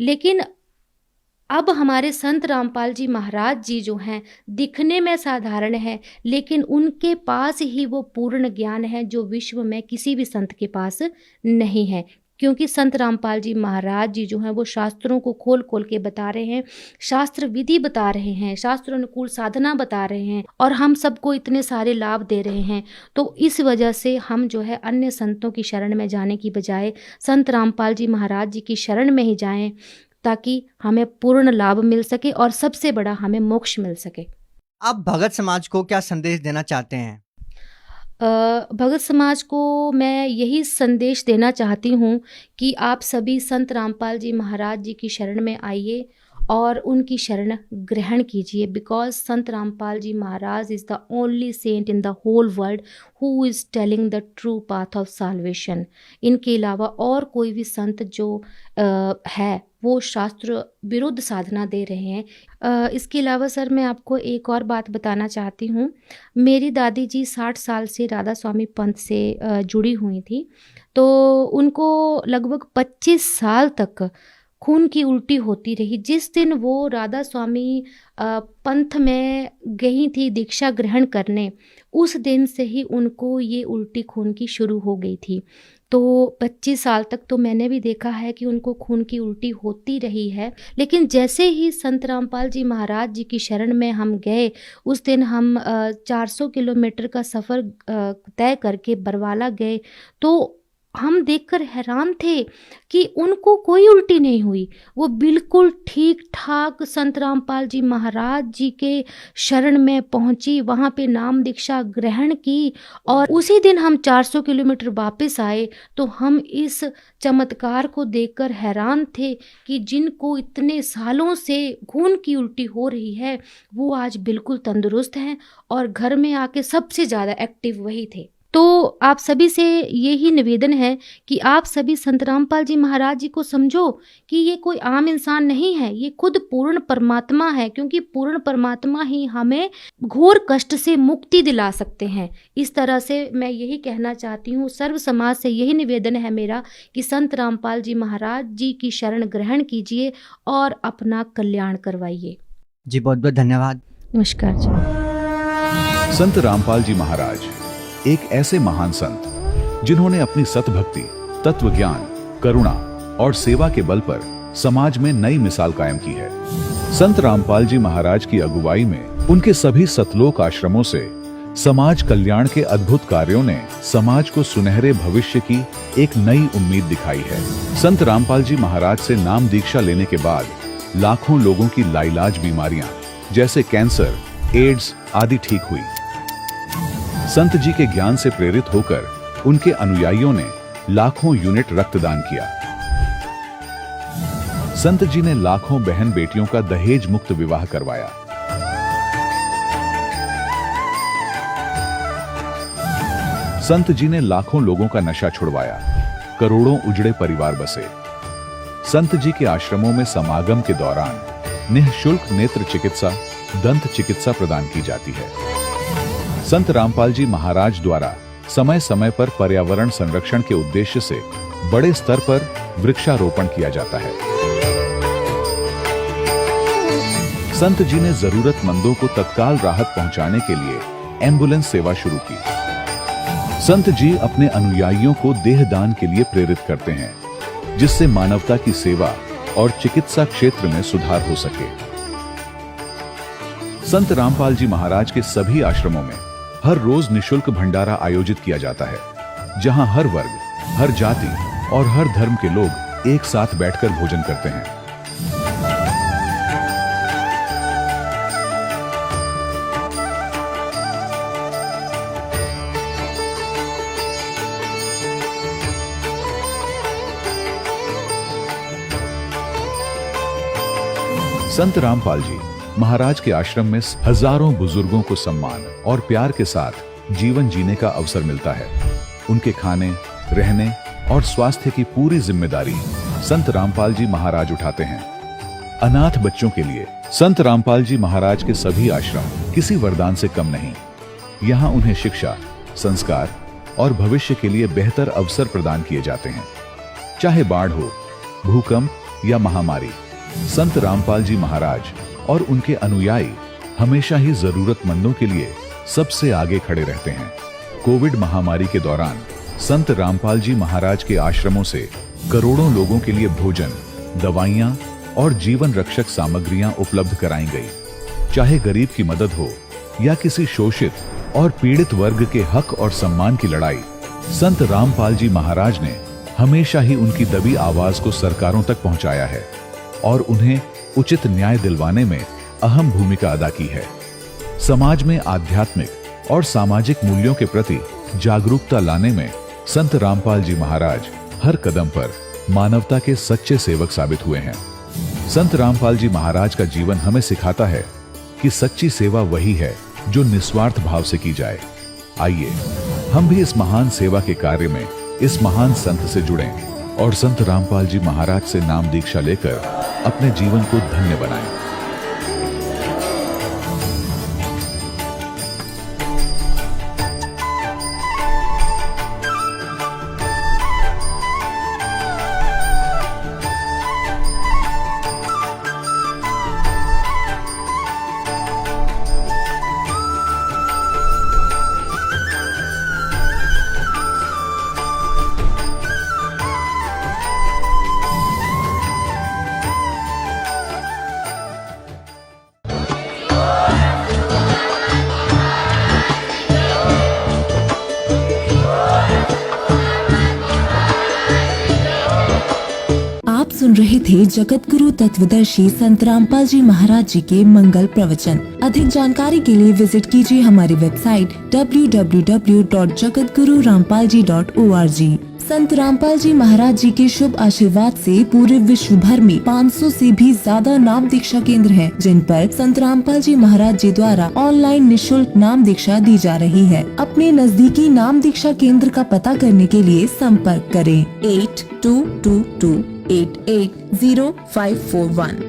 लेकिन अब हमारे संत रामपाल जी महाराज जी जो हैं दिखने में साधारण है, लेकिन उनके पास ही वो पूर्ण ज्ञान है जो विश्व में किसी भी संत के पास नहीं है। क्योंकि संत रामपाल जी महाराज जी जो हैं वो शास्त्रों को खोल खोल के बता रहे हैं, शास्त्र विधि बता रहे हैं, शास्त्र अनुकूल साधना बता रहे हैं, और हम सबको इतने सारे लाभ दे रहे हैं। तो इस वजह से हम जो है अन्य संतों की शरण में जाने की बजाय संत रामपाल जी महाराज जी की शरण में ही जाएं, ताकि हमें पूर्ण लाभ मिल सके और सबसे बड़ा हमें मोक्ष मिल सके। आप भगत समाज को क्या संदेश देना चाहते हैं? भगत समाज को मैं यही संदेश देना चाहती हूँ कि आप सभी संत रामपाल जी महाराज जी की शरण में आइए और उनकी शरण ग्रहण कीजिए, बिकॉज संत Rampal ji Maharaj is the only saint in the whole world who is telling the true path of salvation. इनके अलावा और कोई भी संत जो है वो शास्त्र विरुद्ध साधना दे रहे हैं। इसके अलावा सर मैं आपको एक और बात बताना चाहती हूँ। मेरी दादी जी 60 साल से राधा स्वामी पंथ से जुड़ी हुई थी, तो उनको लगभग 25 साल तक खून की उल्टी होती रही। जिस दिन वो राधा स्वामी पंथ में गई थी दीक्षा ग्रहण करने, उस दिन से ही उनको ये उल्टी खून की शुरू हो गई थी। तो 25 साल तक तो मैंने भी देखा है कि उनको खून की उल्टी होती रही है। लेकिन जैसे ही संत रामपाल जी महाराज जी की शरण में हम गए, उस दिन हम 400 किलोमीटर का सफ़र तय करके बरवाला गए, तो हम देखकर हैरान थे कि उनको कोई उल्टी नहीं हुई। वो बिल्कुल ठीक ठाक संत रामपाल जी महाराज जी के शरण में पहुंची, वहाँ पे नाम दीक्षा ग्रहण की और उसी दिन हम 400 किलोमीटर वापस आए। तो हम इस चमत्कार को देखकर हैरान थे कि जिनको इतने सालों से खून की उल्टी हो रही है वो आज बिल्कुल तंदुरुस्त हैं और घर में आके सबसे ज़्यादा एक्टिव वही थे। तो आप सभी से यही निवेदन है कि आप सभी संत रामपाल जी महाराज जी को समझो कि ये कोई आम इंसान नहीं है, ये खुद पूर्ण परमात्मा है, क्योंकि पूर्ण परमात्मा ही हमें घोर कष्ट से मुक्ति दिला सकते हैं। इस तरह से मैं यही कहना चाहती हूँ, सर्व समाज से यही निवेदन है मेरा कि संत रामपाल जी महाराज जी की शरण ग्रहण कीजिए और अपना कल्याण करवाइए। जी बहुत बहुत धन्यवाद। नमस्कार जी। संत रामपाल जी महाराज एक ऐसे महान संत जिन्होंने अपनी सतभक्ति, तत्व ज्ञान, करुणा और सेवा के बल पर समाज में नई मिसाल कायम की है। संत रामपाल जी महाराज की अगुवाई में उनके सभी सतलोक आश्रमों से समाज कल्याण के अद्भुत कार्यों ने समाज को सुनहरे भविष्य की एक नई उम्मीद दिखाई है। संत रामपाल जी महाराज से नाम दीक्षा लेने के बाद लाखों लोगों की लाइलाज बीमारियां जैसे कैंसर, एड्स आदि ठीक हुई। संत जी के ज्ञान से प्रेरित होकर उनके अनुयायियों ने लाखों यूनिट रक्तदान किया। संत जी ने लाखों बहन बेटियों का दहेज मुक्त विवाह करवाया। संत जी ने लाखों लोगों का नशा छुड़वाया, करोड़ों उजड़े परिवार बसे। संत जी के आश्रमों में समागम के दौरान निःशुल्क नेत्र चिकित्सा, दंत चिकित्सा प्रदान की जाती है। संत रामपाल जी महाराज द्वारा समय समय पर पर्यावरण संरक्षण के उद्देश्य से बड़े स्तर पर वृक्षारोपण किया जाता है। संत जी ने जरूरतमंदों को तत्काल राहत पहुंचाने के लिए एम्बुलेंस सेवा शुरू की। संत जी अपने अनुयायियों को देहदान के लिए प्रेरित करते हैं, जिससे मानवता की सेवा और चिकित्सा क्षेत्र में सुधार हो सके। संत रामपाल जी महाराज के सभी आश्रमों में हर रोज निशुल्क भंडारा आयोजित किया जाता है, जहां हर वर्ग, हर जाति और हर धर्म के लोग एक साथ बैठकर भोजन करते हैं। संत रामपाल जी महाराज के आश्रम में हजारों बुजुर्गों को सम्मान और प्यार के साथ जीवन जीने का अवसर मिलता है। उनके खाने, रहने और स्वास्थ्य की पूरी जिम्मेदारी संत रामपाल जी महाराज उठाते हैं। अनाथ बच्चों के लिए संत रामपाल जी महाराज के सभी आश्रम किसी वरदान से कम नहीं। यहाँ उन्हें शिक्षा, संस्कार और भविष्य के लिए बेहतर अवसर प्रदान किए जाते हैं। चाहे बाढ़ हो, भूकंप या महामारी, संत रामपाल जी महाराज और उनके अनुयायी हमेशा ही जरूरतमंदों के लिए सबसे आगे खड़े रहते हैं। कोविड महामारी के दौरान संत रामपाल जी महाराज के आश्रमों से करोड़ों लोगों के लिए भोजन, दवाइयां और जीवन रक्षक सामग्रियां उपलब्ध कराई गई। चाहे गरीब की मदद हो या किसी शोषित और पीड़ित वर्ग के हक और सम्मान की लड़ाई, संत रामपाल जी महाराज ने हमेशा ही उनकी दबी आवाज को सरकारों तक पहुंचाया है और उन्हें उचित न्याय दिलवाने में अहम भूमिका अदा की है। समाज में आध्यात्मिक और सामाजिक मूल्यों के प्रति जागरूकता लाने में संत रामपाल जी महाराज हर कदम पर मानवता के सच्चे सेवक साबित हुए हैं। संत रामपाल जी महाराज का जीवन हमें सिखाता है कि सच्ची सेवा वही है जो निस्वार्थ भाव से की जाए। आइए हम भी इस महान सेवा के कार्य में इस महान संत से जुड़ें और संत रामपाल जी महाराज से नाम दीक्षा लेकर अपने जीवन को धन्य बनाएं। सुन रहे थे जगत गुरु तत्वदर्शी संत रामपाल जी महाराज जी के मंगल प्रवचन। अधिक जानकारी के लिए विजिट कीजिए हमारी वेबसाइट www.jagatgururampalji.org। संत रामपाल जी महाराज जी के शुभ आशीर्वाद से पूरे विश्व भर में 500 से भी ज्यादा नाम दीक्षा केंद्र हैं, जिन पर संत रामपाल जी महाराज जी द्वारा ऑनलाइन निशुल्क नाम दीक्षा दी जा रही है। अपने नजदीकी नाम दीक्षा केंद्र का पता करने के लिए संपर्क करें 8222880541।